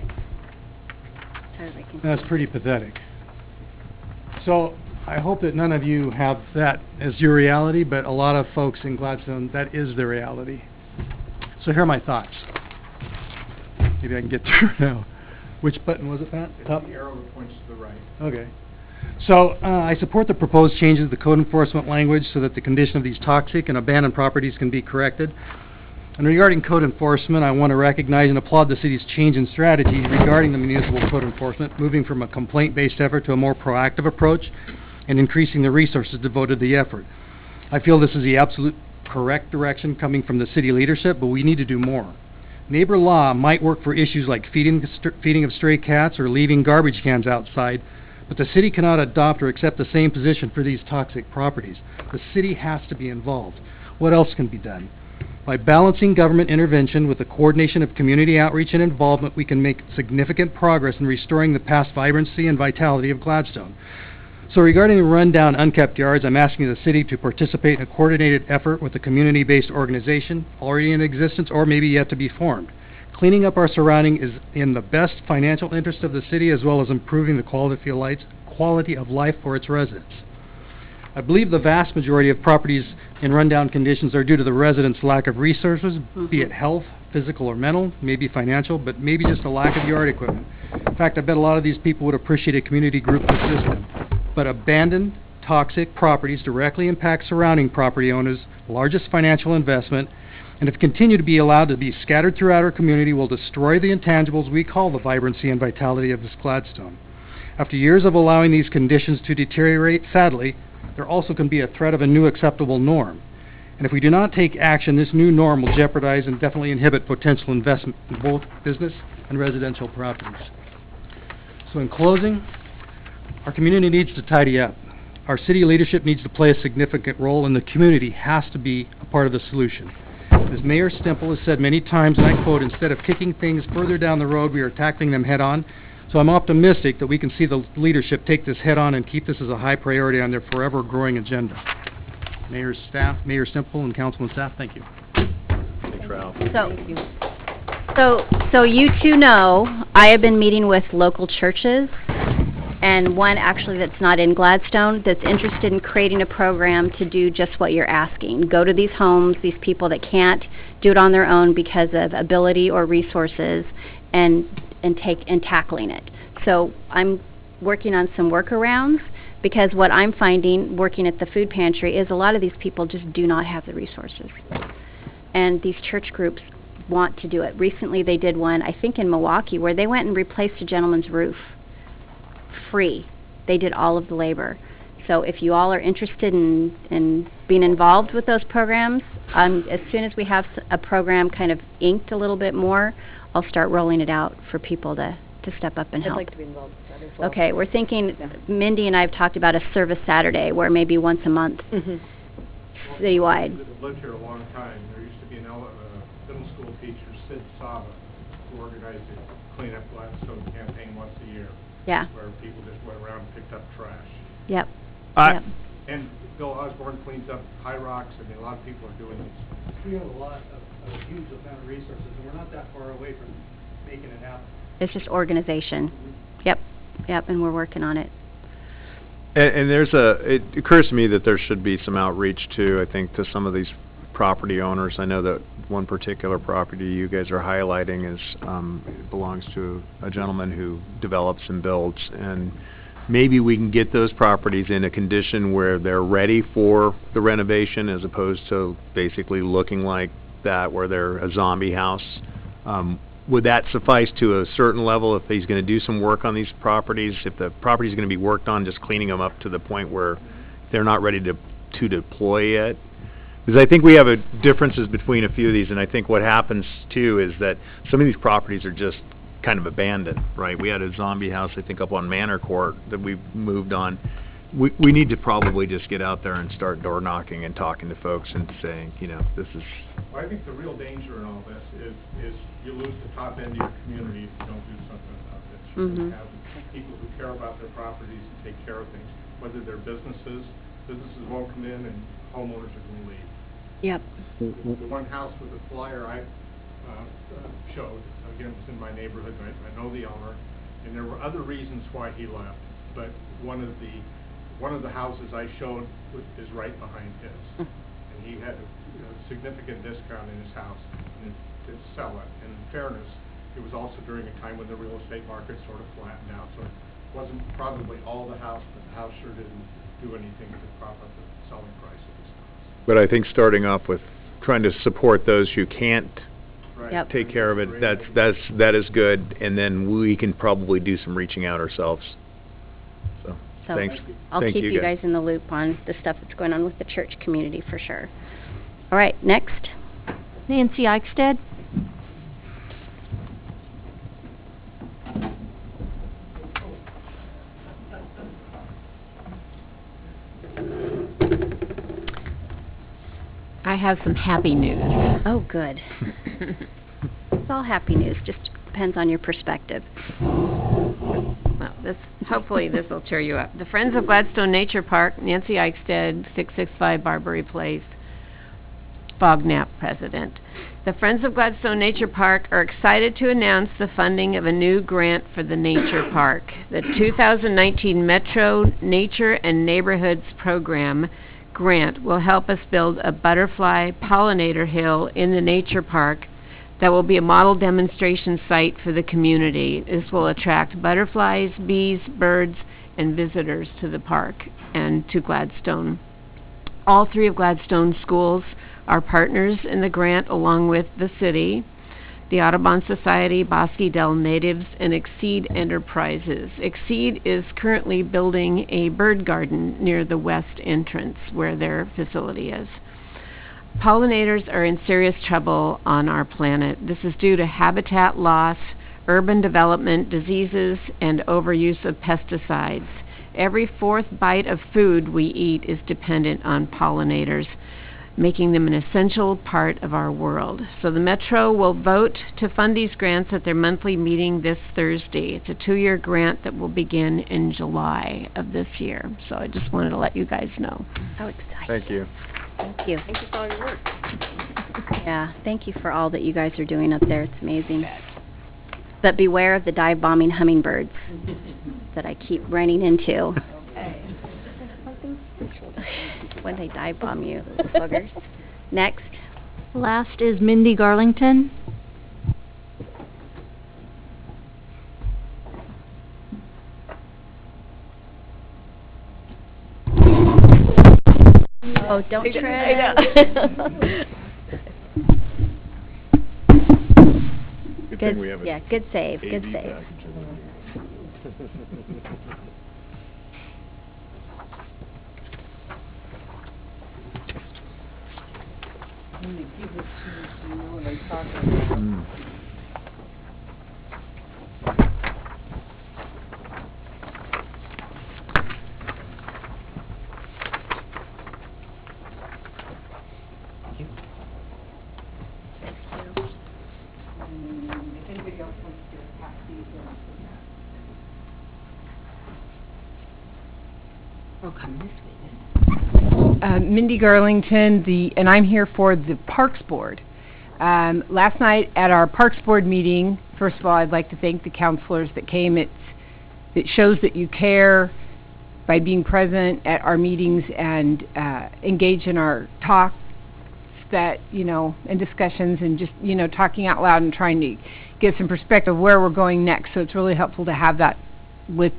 That's pretty pathetic. So, I hope that none of you have that as your reality, but a lot of folks in Gladstone, that is their reality. So here are my thoughts. Maybe I can get through now. Which button was it, Pat? Top? The arrow that points to the right. Okay. So, I support the proposed changes to the code enforcement language so that the condition of these toxic and abandoned properties can be corrected. And regarding code enforcement, I want to recognize and applaud the city's change in strategy regarding the municipal code enforcement, moving from a complaint-based effort to a more proactive approach and increasing the resources devoted to the effort. I feel this is the absolute correct direction coming from the city leadership, but we need to do more. Neighbor law might work for issues like feeding of stray cats or leaving garbage cans outside, but the city cannot adopt or accept the same position for these toxic properties. The city has to be involved. What else can be done? By balancing government intervention with the coordination of community outreach and involvement, we can make significant progress in restoring the past vibrancy and vitality of Gladstone. So regarding the rundown, unkept yards, I'm asking the city to participate in a coordinated effort with a community-based organization already in existence or maybe yet to be formed. Cleaning up our surrounding is in the best financial interest of the city as well as improving the quality of life for its residents. I believe the vast majority of properties in rundown conditions are due to the residents' lack of resources, be it health, physical or mental, maybe financial, but maybe just a lack of yard equipment. In fact, I bet a lot of these people would appreciate a community group to assist them. But abandoned, toxic properties directly impact surrounding property owners' largest financial investment, and if continue to be allowed to be scattered throughout our community, will destroy the intangibles we call the vibrancy and vitality of this Gladstone. After years of allowing these conditions to deteriorate, sadly, there also can be a threat of a new acceptable norm. And if we do not take action, this new norm will jeopardize and definitely inhibit potential investment in both business and residential properties. So in closing, our community needs to tidy up. Our city leadership needs to play a significant role, and the community has to be a part of the solution. As Mayor Stemple has said many times, and I quote, instead of kicking things further down the road, we are tackling them head on. So I'm optimistic that we can see the leadership take this head on and keep this as a high priority on their forever growing agenda. Mayor's staff, Mayor Stemple and councilman staff, thank you. Thanks, Ralph. So you two know, I have been meeting with local churches, and one actually that's not in Gladstone, that's interested in creating a program to do just what you're asking. Go to these homes, these people that can't do it on their own because of ability or resources, and and tackling it. So I'm working on some workarounds, because what I'm finding working at the food pantry is a lot of these people just do not have the resources. And these church groups want to do it. Recently they did one, I think in Milwaukee, where they went and replaced a gentleman's roof free. They did all of the labor. So if you all are interested in being involved with those programs, as soon as we have a program kind of inked a little bit more, I'll start rolling it out for people to step up and help. I'd like to be involved with that as well. Okay, we're thinking, Mindy and I have talked about a service Saturday where maybe once a month, citywide. I've lived here a long time. There used to be an middle school teacher, Sid Saba, who organized a Clean Up Gladstone campaign once a year. Yeah. Where people just went around and picked up trash. Yep. Yep. And Bill Osborne cleans up High Rocks. I mean, a lot of people are doing these. We have a lot of a huge amount of resources, and we're not that far away from making it happen. It's just organization. Yep, and we're working on it. And it occurs to me that there should be some outreach too, I think, to some of these property owners. I know that one particular property you guys are highlighting belongs to a gentleman who develops and builds, and maybe we can get those properties in a condition where they're ready for the renovation, as opposed to basically looking like that, where they're a zombie house. Would that suffice to a certain level if he's going to do some work on these properties? If the property's going to be worked on, just cleaning them up to the point where they're not ready to deploy yet? Because I think we have differences between a few of these, and I think what happens too is that some of these properties are just kind of abandoned, right? We had a zombie house, I think, up on Manor Court that we moved on. We need to probably just get out there and start door knocking and talking to folks and saying, this is... Well, I think the real danger in all this is you lose the top end of your community if you don't do something about this. You're going to have people who care about their properties and take care of things, whether they're businesses won't come in and homeowners are going to leave. Yep. The one house with the flyer I showed, again, it was in my neighborhood, I know the owner, and there were other reasons why he left, but one of the houses I showed is right behind his. And he had a significant discount in his house to sell it. And in fairness, it was also during a time when the real estate market sort of flattened out. So it wasn't probably all the house, but the house sure didn't do anything to prop up the selling price of his house. But I think starting off with trying to support those who can't take care of it, that is good. And then we can probably do some reaching out ourselves. So thanks. I'll keep you guys in the loop on the stuff that's going on with the church community for sure. All right, next. Nancy Eichstead. I have some happy news. Oh, good. It's all happy news, just depends on your perspective. Well, hopefully this will cheer you up. The Friends of Gladstone Nature Park, Nancy Eichstead, 665 Barbary Place, Bognap president. The Friends of Gladstone Nature Park are excited to announce the funding of a new grant for the Nature Park. The 2019 Metro Nature and Neighborhoods Program grant will help us build a butterfly pollinator hill in the Nature Park that will be a model demonstration site for the community. This will attract butterflies, bees, birds, and visitors to the park and to Gladstone. All three of Gladstone's schools are partners in the grant, along with the city, the Audubon Society, Bosque Del Natives, and Exceed Enterprises. Exceed is currently building a bird garden near the west entrance where their facility is. Pollinators are in serious trouble on our planet. This is due to habitat loss, urban development, diseases, and overuse of pesticides. Every fourth bite of food we eat is dependent on pollinators, making them an essential part of our world. So the Metro will vote to fund these grants at their monthly meeting this Thursday. It's a 2-year grant that will begin in July of this year. So I just wanted to let you guys know. So excited. Thank you. Thank you. Thank you for all your work. Yeah, thank you for all that you guys are doing up there. It's amazing. But beware of the dive-bombing hummingbirds that I keep running into. When they dive bomb you, those buggers. Next. Last is Mindy Garlington. Oh, don't I trip. know. Good Good, thing we have a yeah, good save, good AV save. package over here. When they give it to you, so you know what I'm talking about. Mm. If anybody else wants to pass these in, Oh, come this way then. Mindy Garlington, and I'm here for the Parks Board. Last night at our Parks Board meeting, first of all, I'd like to thank the counselors that came. It shows that you care by being present at our meetings and engage in our talks that, and discussions and just, talking out loud and trying to get some perspective of where we're going next. So it's really helpful to have that with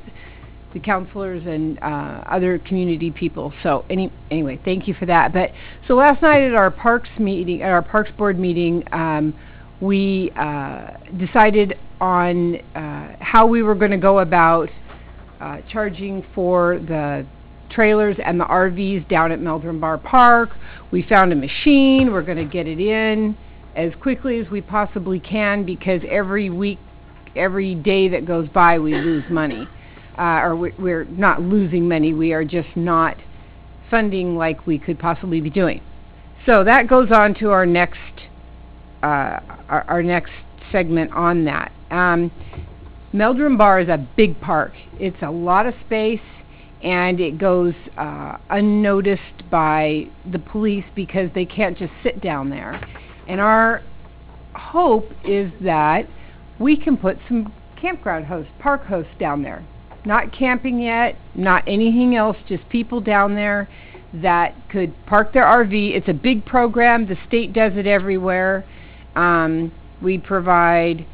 the counselors and other community people. So anyway, thank you for that. But so last night at our Parks Board meeting, we decided on how we were going to go about charging for the trailers and the RVs down at Meldrum Bar Park. We found a machine. We're going to get it in as quickly as we possibly can because every day that goes by, we lose money. Or we're not losing money. We are just not funding like we could possibly be doing. So that goes on to our next segment on that. Meldrum Bar is a big park. It's a lot of space, and it goes unnoticed by the police because they can't just sit down there. And our hope is that we can put some campground hosts, park hosts down there. Not camping yet, not anything else, just people down there that could park their RV. It's a big program. The state does it everywhere. We provide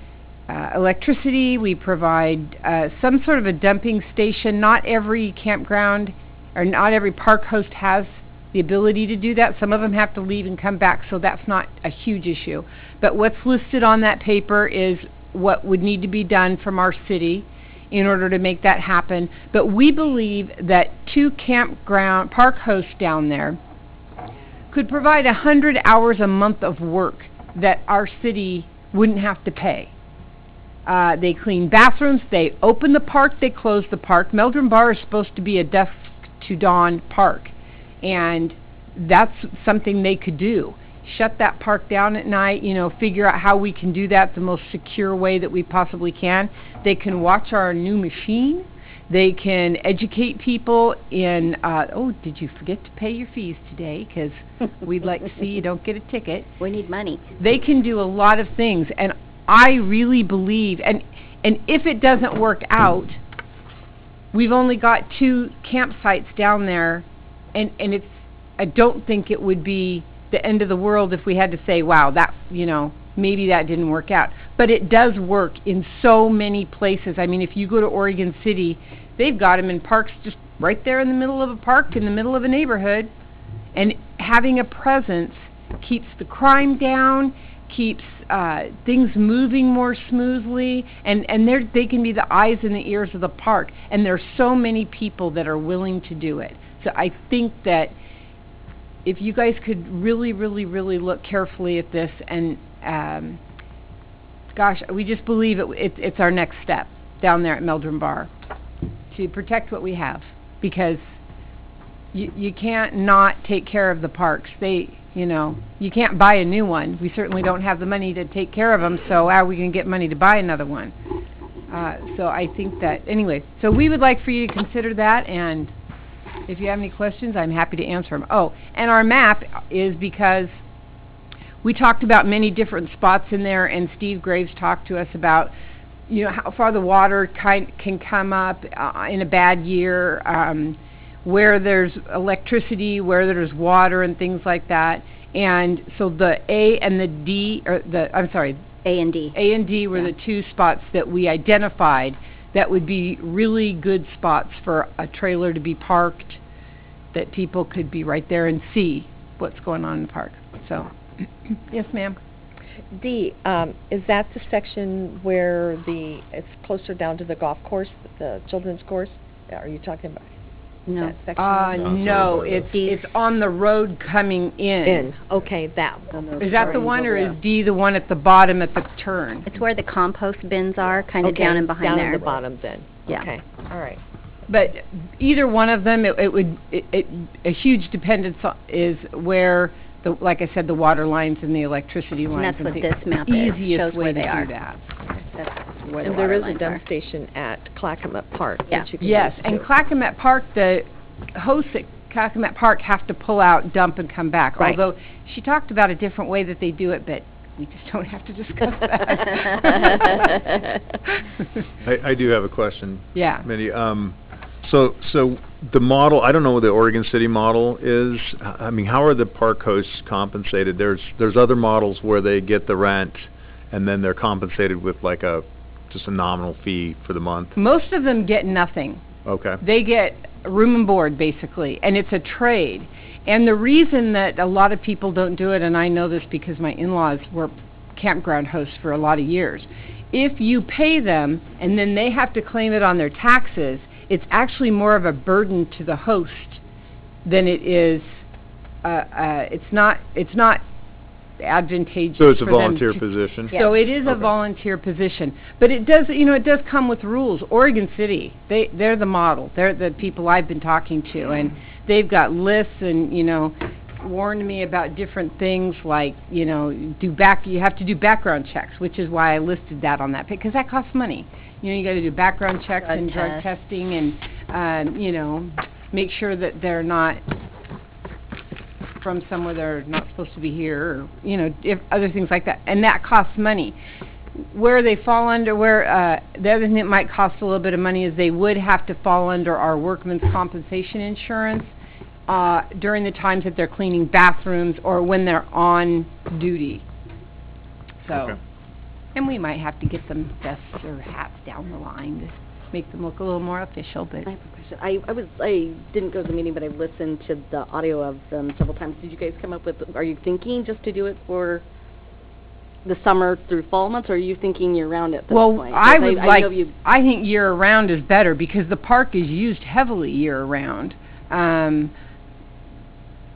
electricity. We provide some sort of a dumping station. Not every campground or not every park host has the ability to do that. Some of them have to leave and come back, so that's not a huge issue. But what's listed on that paper is what would need to be done from our city in order to make that happen. But we believe that 2 campground park hosts down there could provide 100 hours a month of work that our city wouldn't have to pay. They clean bathrooms, they open the park, they close the park. Meldrum Bar is supposed to be a dusk to dawn park, and that's something they could do. Shut that park down at night, figure out how we can do that the most secure way that we possibly can. They can watch our new machine. They can educate people in, did you forget to pay your fees today? Because we'd like to see you don't get a ticket. We need money. They can do a lot of things, and I really believe, and if it doesn't work out, we've only got 2 campsites down there, and I don't think it would be the end of the world if we had to say, wow, that, maybe that didn't work out. But it does work in so many places. I mean, if you go to Oregon City, they've got them in parks just right there in the middle of a park, in the middle of a neighborhood. And having a presence keeps the crime down, keeps things moving more smoothly, and they can be the eyes and the ears of the park. And there's so many people that are willing to do it. So I think that if you guys could really, really, really look carefully at this, and we just believe it's our next step down there at Meldrum Bar to protect what we have, because you can't not take care of the parks. You can't buy a new one. We certainly don't have the money to take care of them, so how are we going to get money to buy another one? So I think that, anyway, so we would like for you to consider that, and if you have any questions, I'm happy to answer them. Oh, and our map is because we talked about many different spots in there, and Steve Graves talked to us about, how far the water can come up in a bad year, where there's electricity, where there's water, and things like that. And so the A and the D, A and D. A and D were the 2 spots that we identified that would be really good spots for a trailer to be parked that people could be right there and see what's going on in the park. So, yes, ma'am. D, is that the section where it's closer down to the golf course, the children's course? Are you talking about No. that section? No, it's on the road coming in. Okay, that. Is that the one, or is D the one at the bottom at the turn? It's where the compost bins are, kind of Okay, down and behind down there. at the bottom then. Yeah. Okay, all right. But either one of them, a huge dependence is where, like I said, the water lines and the electricity And lines. that's what the this map is. easiest Shows way where to they are. do that. That's where the And there water is a lines dump are. station at Clackamas Park. Yeah. that you can Yes, use and too. Clackamas Park, the hosts at Clackamas Park have to pull out, dump, and come back. Right. Although she talked about a different way that they do it, but we just don't have to discuss that. I do have a question. Yeah. Mindy. So the model, I don't know what the Oregon City model is. I mean, how are the park hosts compensated? There's other models where they get the rent and then they're compensated with like just a nominal fee for the month. Most of them get nothing. Okay. They get room and board, basically, and it's a trade. And the reason that a lot of people don't do it, and I know this because my in-laws were campground hosts for a lot of years, if you pay them and then they have to claim it on their taxes, it's actually more of a burden to the host than it is, it's not advantageous. So it's a for them volunteer to- position? So it is a Okay. volunteer position, but it does come with rules. Oregon City, they're the model. They're the people I've been talking to, and they've got lists and warned me about different things like you have to do background checks, which is why I listed that on that because that costs money. You got to do background checks Drug and drug tests. testing, and make sure that they're not from somewhere they're not supposed to be here, or if other things like that, and that costs money. Where they fall under, the other thing that might cost a little bit of money is they would have to fall under our workman's compensation insurance during the times that they're cleaning bathrooms or when they're on duty. So, Okay. and we might have to get them vests or hats down the line to make them look a little more official, but. I have a question. I didn't go to the meeting, but I've listened to the audio of them several times. Did you guys come up with, are you thinking just to do it for the summer through fall months, or are you thinking year-round at this point? I 'Cause would know I think year-round is better because the park is used heavily year-round.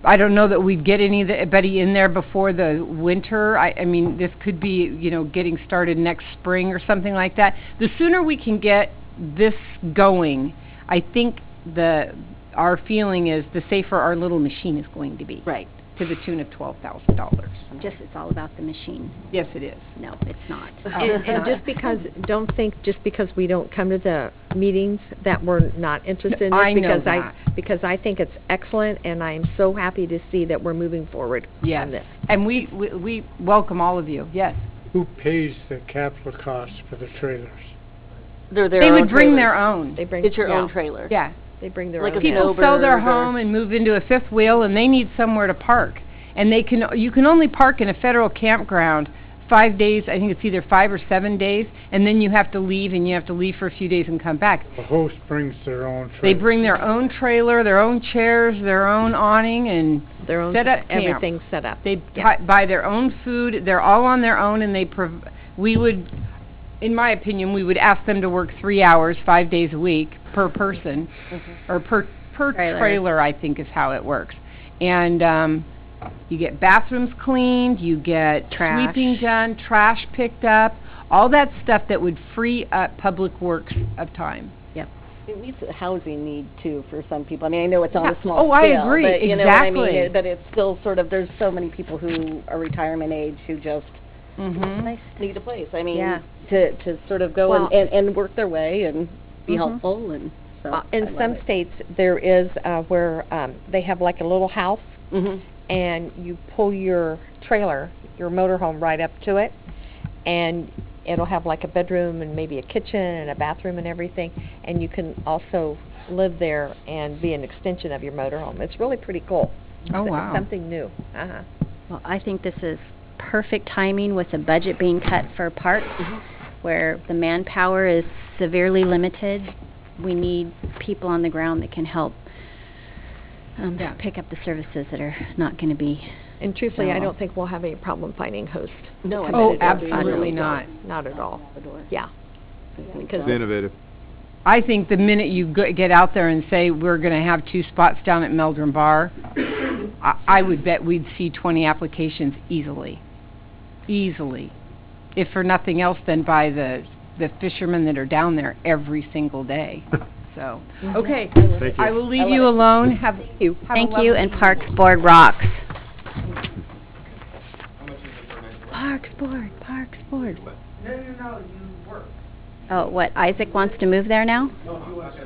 I don't know that we'd get anybody in there before the winter. I mean, this could be, getting started next spring or something like that. The sooner we can get this going, I think our feeling is the safer our little machine is going to be. Right. To the tune of $12,000. It's all about the machine. Yes, it is. No, it's not. And just because we don't come to the meetings that we're not interested in I this, know because I think it's excellent, and I'm so happy to see that we're moving forward Yes. on this. And we welcome all of you. Yes. Who pays the capital costs for the trailers? They're their They own would bring trailers. their own. It's your own trailer. Yeah. They bring their Like own. a People snowbird sell their or- home and move into a fifth wheel, and they need somewhere to park. And you can only park in a federal campground 5 days. I think it's either 5 or 7 days, and then you have to leave, and you have to leave for a few days and come back. The host brings their own trailer. They bring their own trailer, their own chairs, their own awning, and their own set up camp. everything set up. They Yeah. buy their own food. They're all on their own, and we would, in my opinion, we would ask them to work 3 hours, 5 days a week per person, or per trailer, I think is how it works. And you get bathrooms cleaned, you get Trash. sweeping done, trash picked up, all that stuff that would free up public works of time. Yep. It meets a housing need too for some people. I mean, I know it's on a small Oh, I scale, agree. but you know what I mean. Exactly. But it's still sort of, there's so many people who are retirement age who just need a place. I mean, Yeah. to sort of go Well- and work their way and be Mhm. helpful and so. I In love some it. states, there is where they have like a little house, Mhm. and you pull your trailer, your motorhome, right up to it, and it'll have like a bedroom and maybe a kitchen and a bathroom and everything, and you can also live there and be an extension of your motorhome. It's really pretty cool. Oh, It's wow. something new. Well, I think this is perfect timing with the budget being cut for parks, where the manpower is severely limited. We need people on the ground that can help pick up the services that are not going to be. And truthfully, I So- don't think we'll have any problem finding hosts. No, committed oh, to be- absolutely no, not. Not at all. Yeah. Because It's innovative. I think the minute you get out there and say, we're gonna have 2 spots down at Meldrum Bar, I would bet we'd see 20 applications easily. Easily. If for nothing else, then by the fishermen that are down there every single day. So, okay. Thank you. I will leave you alone. Have you. Thank you, and Parks Board rocks. Parks Board, Parks Board. No, you work. Oh, what, Isaac wants to move there now? No, you want to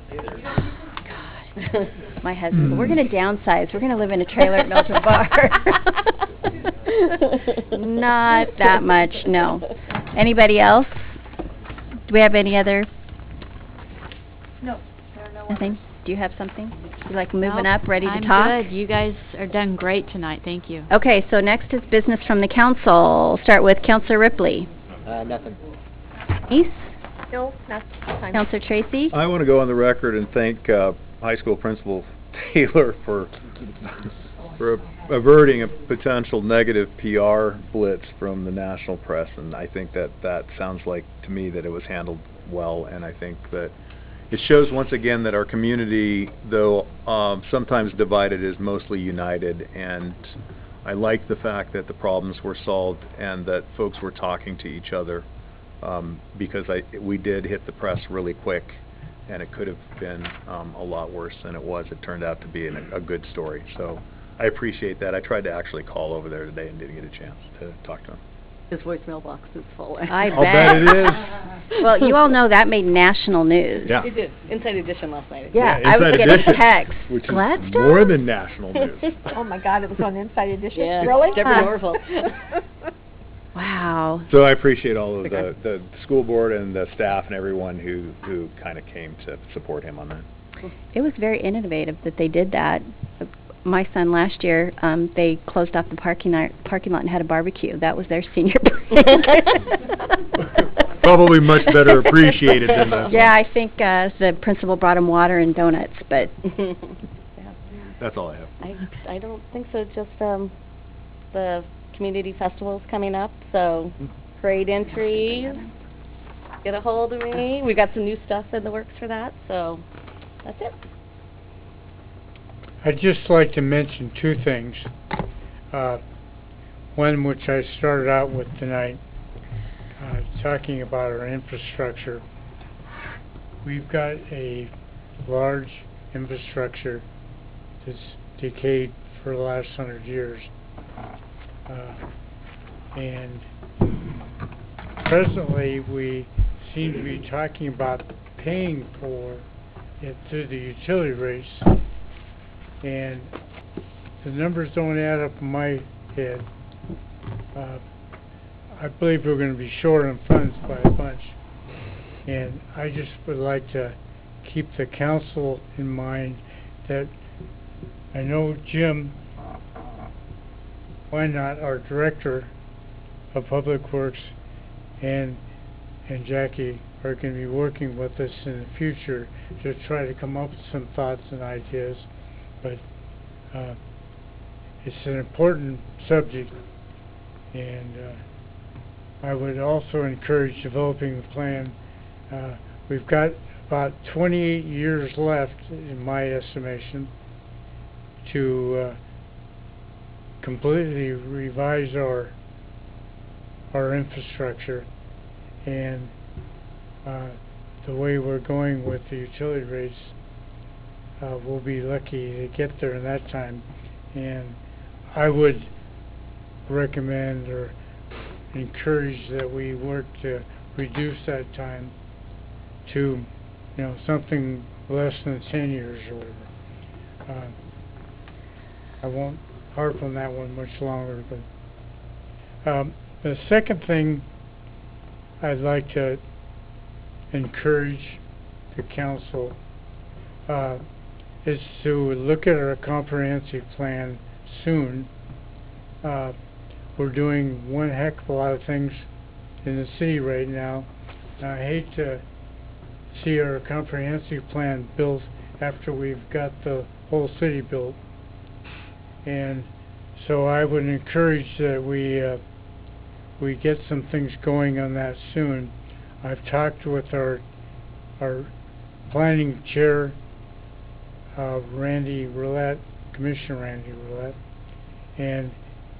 stay there. God. My husband, we're gonna downsize, we're gonna live in a trailer at Meldrum Bar. Not that much, no. Anybody else? Do we have any other? No, there are no Nothing? Do you have something? You like moving Nope, up, ready to I'm talk? good. You guys are done great tonight. Thank you. Okay, so next is business from the council. Start with Councilor Ripley. Nothing. East? no, not time. Councilor Tracy? I want to go on the record and thank High School Principal Taylor for averting a potential negative PR blitz from the national press, and I think that sounds like to me that it was handled well, and I think that it shows once again that our community, though sometimes divided, is mostly united, and I like the fact that the problems were solved and that folks were talking to each other, because we did hit the press really quick, and it could have been a lot worse than it was. It turned out to be a good story, so I appreciate that. I tried to actually call over there today and didn't get a chance to talk to him. His voicemail box is full. I I'll bet it is. Well, you all know that made national news. Yeah. It did. Inside Edition last night. Yeah, I was Inside getting Edition, texts. which is Gladstone? more than national news. Oh my God, it was on Inside Edition? Yeah. Really? Deborah Huh. Norville. Wow. So I appreciate all of the school board and the staff and everyone who kind of came to support him on that. It was very innovative that they did that. My son last year, they closed off the parking lot and had a barbecue. That was their senior break. Probably much better appreciated than the. Yeah, I think the principal brought him water and donuts, but That's all I have. I don't think so, just, the community festival's coming up, so parade entries, get a hold of me. We got some new stuff in the works for that, so that's it. I'd just like to mention 2 things. One which I started out with tonight, talking about our infrastructure. We've got a large infrastructure that's decayed for the last 100 years. And presently we seem to be talking about paying for it through the utility rates, and the numbers don't add up in my head. I believe we're going to be short on funds by a bunch, and I just would like to keep the council in mind that I know Jim, why not, our director of Public Works, and Jackie are going to be working with us in the future to try to come up with some thoughts and ideas, but it's an important subject, and I would also encourage developing the plan. We've got about 28 years left, in my estimation, to completely revise our infrastructure, and the way we're going with the utility rates, we'll be lucky to get there in that time. And I would recommend or encourage that we work to reduce that time to, something less than 10 years or whatever. I won't harp on that one much longer, but the second thing I'd like to encourage the council is to look at our comprehensive plan soon. We're doing one heck of a lot of things in the city right now. I hate to see our comprehensive plan built after we've got the whole city built. And so I would encourage that we get some things going on that soon. I've talked with our planning chair, Randy Roulette, Commissioner Randy Roulette, and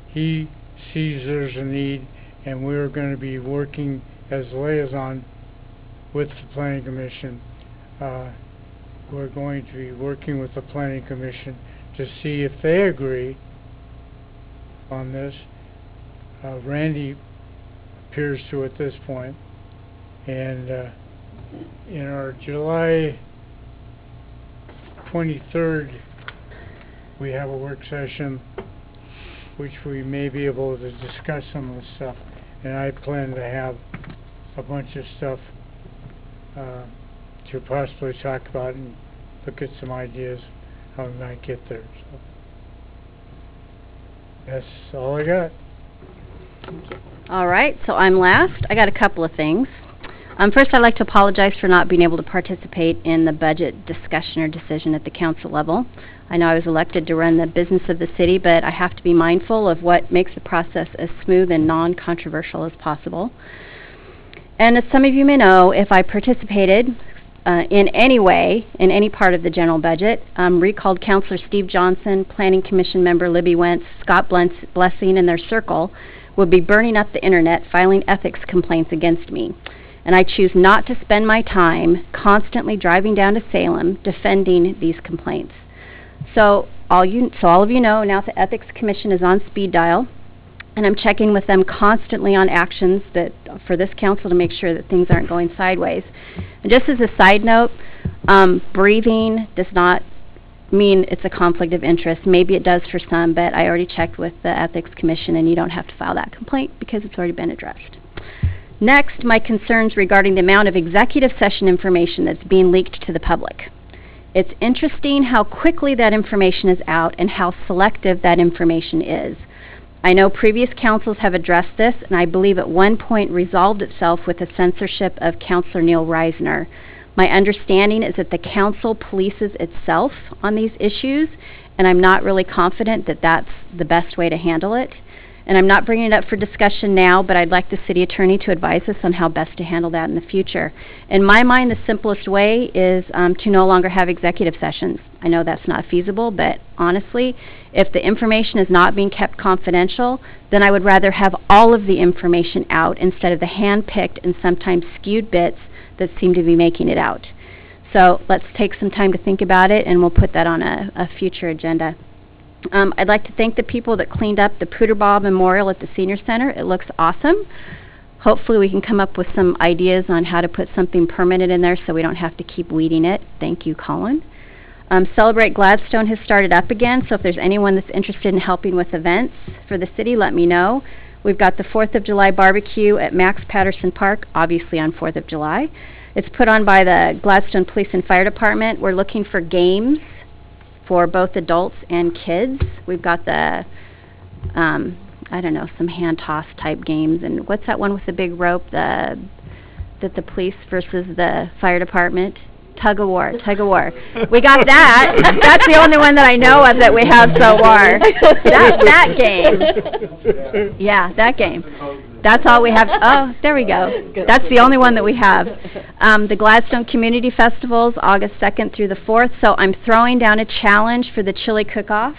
he sees there's a need, and we're going to be working as liaison with the Planning Commission. We're going to be working with the Planning Commission to see if they agree on this. Randy appears to at this point, and in our July 23rd we have a work session which we may be able to discuss some of the stuff, and I plan to have a bunch of stuff to possibly talk about and look at some ideas how we might get there. So that's all I got. All right, so I'm last. I got a couple of things. First, I'd like to apologize for not being able to participate in the budget discussion or decision at the council level. I know I was elected to run the business of the city, but I have to be mindful of what makes the process as smooth and non-controversial as possible. And as some of you may know, if I participated in any way, in any part of the general budget, recalled Councillor Steve Johnson, Planning Commission member Libby Wentz, Scott Blessing, and their circle would be burning up the internet filing ethics complaints against me. And I choose not to spend my time constantly driving down to Salem defending these complaints. So all of you know now the Ethics Commission is on speed dial, and I'm checking with them constantly on actions that for this council to make sure that things aren't going sideways. And just as a side note, breathing does not mean it's a conflict of interest. Maybe it does for some, but I already checked with the Ethics Commission, and you don't have to file that complaint because it's already been addressed. Next, my concerns regarding the amount of executive session information that's being leaked to the public. It's interesting how quickly that information is out and how selective that information is. I know previous councils have addressed this, and I believe at one point resolved itself with the censorship of Councillor Neil Reisner. My understanding is that the council polices itself on these issues, and I'm not really confident that that's the best way to handle it. And I'm not bringing it up for discussion now, but I'd like the city attorney to advise us on how best to handle that in the future. In my mind, the simplest way is to no longer have executive sessions. I know that's not feasible, but honestly, if the information is not being kept confidential, then I would rather have all of the information out instead of the hand-picked and sometimes skewed bits that seem to be making it out. So let's take some time to think about it, and we'll put that on a future agenda. I'd like to thank the people that cleaned up the Poederbaugh Memorial at the Senior Center. It looks awesome. Hopefully we can come up with some ideas on how to put something permanent in there so we don't have to keep weeding it. Thank you, Colin. Celebrate Gladstone has started up again, so if there's anyone that's interested in helping with events for the city, let me know. We've got the 4th of July barbecue at Max Patterson Park, obviously on 4th of July. It's put on by the Gladstone Police and Fire Department. We're looking for games for both adults and kids. We've got the, I don't know, some hand-toss type games. And what's that one with the big rope, that the police versus the fire department? Tug of war. We got that. That's the only one that I know of that we have so far. That game. Yeah, that game. That's all we have. Oh, there we go. That's the only one that we have. The Gladstone Community Festival's August 2nd through the 4th, so I'm throwing down a challenge for the chili cook-off.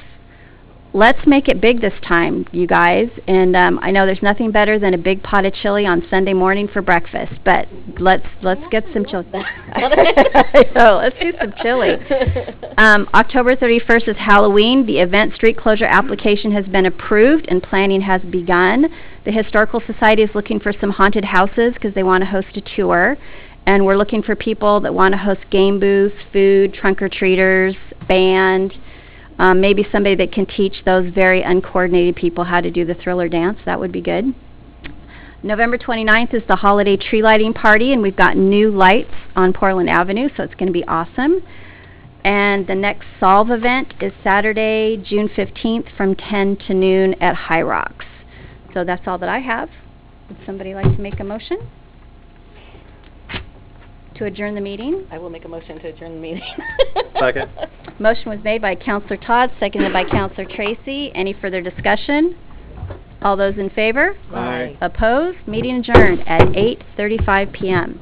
Let's make it big this time, you guys. And I know there's nothing better than a big pot of chili on Sunday morning for breakfast, but let's get some chili. So let's do some chili. October 31st is Halloween. The event street closure application has been approved and planning has begun. The Historical Society is looking for some haunted houses because they want to host a tour. And we're looking for people that want to host game booths, food, trunk-or-treaters, band. Maybe somebody that can teach those very uncoordinated people how to do the Thriller dance. That would be good. November 29th is the holiday tree lighting party, and we've got new lights on Portland Avenue, so it's going to be awesome. And the next Solve event is Saturday, June 15th from 10 to noon at High Rocks. So that's all that I have. Would somebody like to make a motion to adjourn the meeting? I will make a motion to adjourn the meeting. Second. Motion was made by Counselor Todd, seconded by Counselor Tracy. Any further discussion? All those in favor? Aye. Opposed? Meeting adjourned at 8:35 p.m.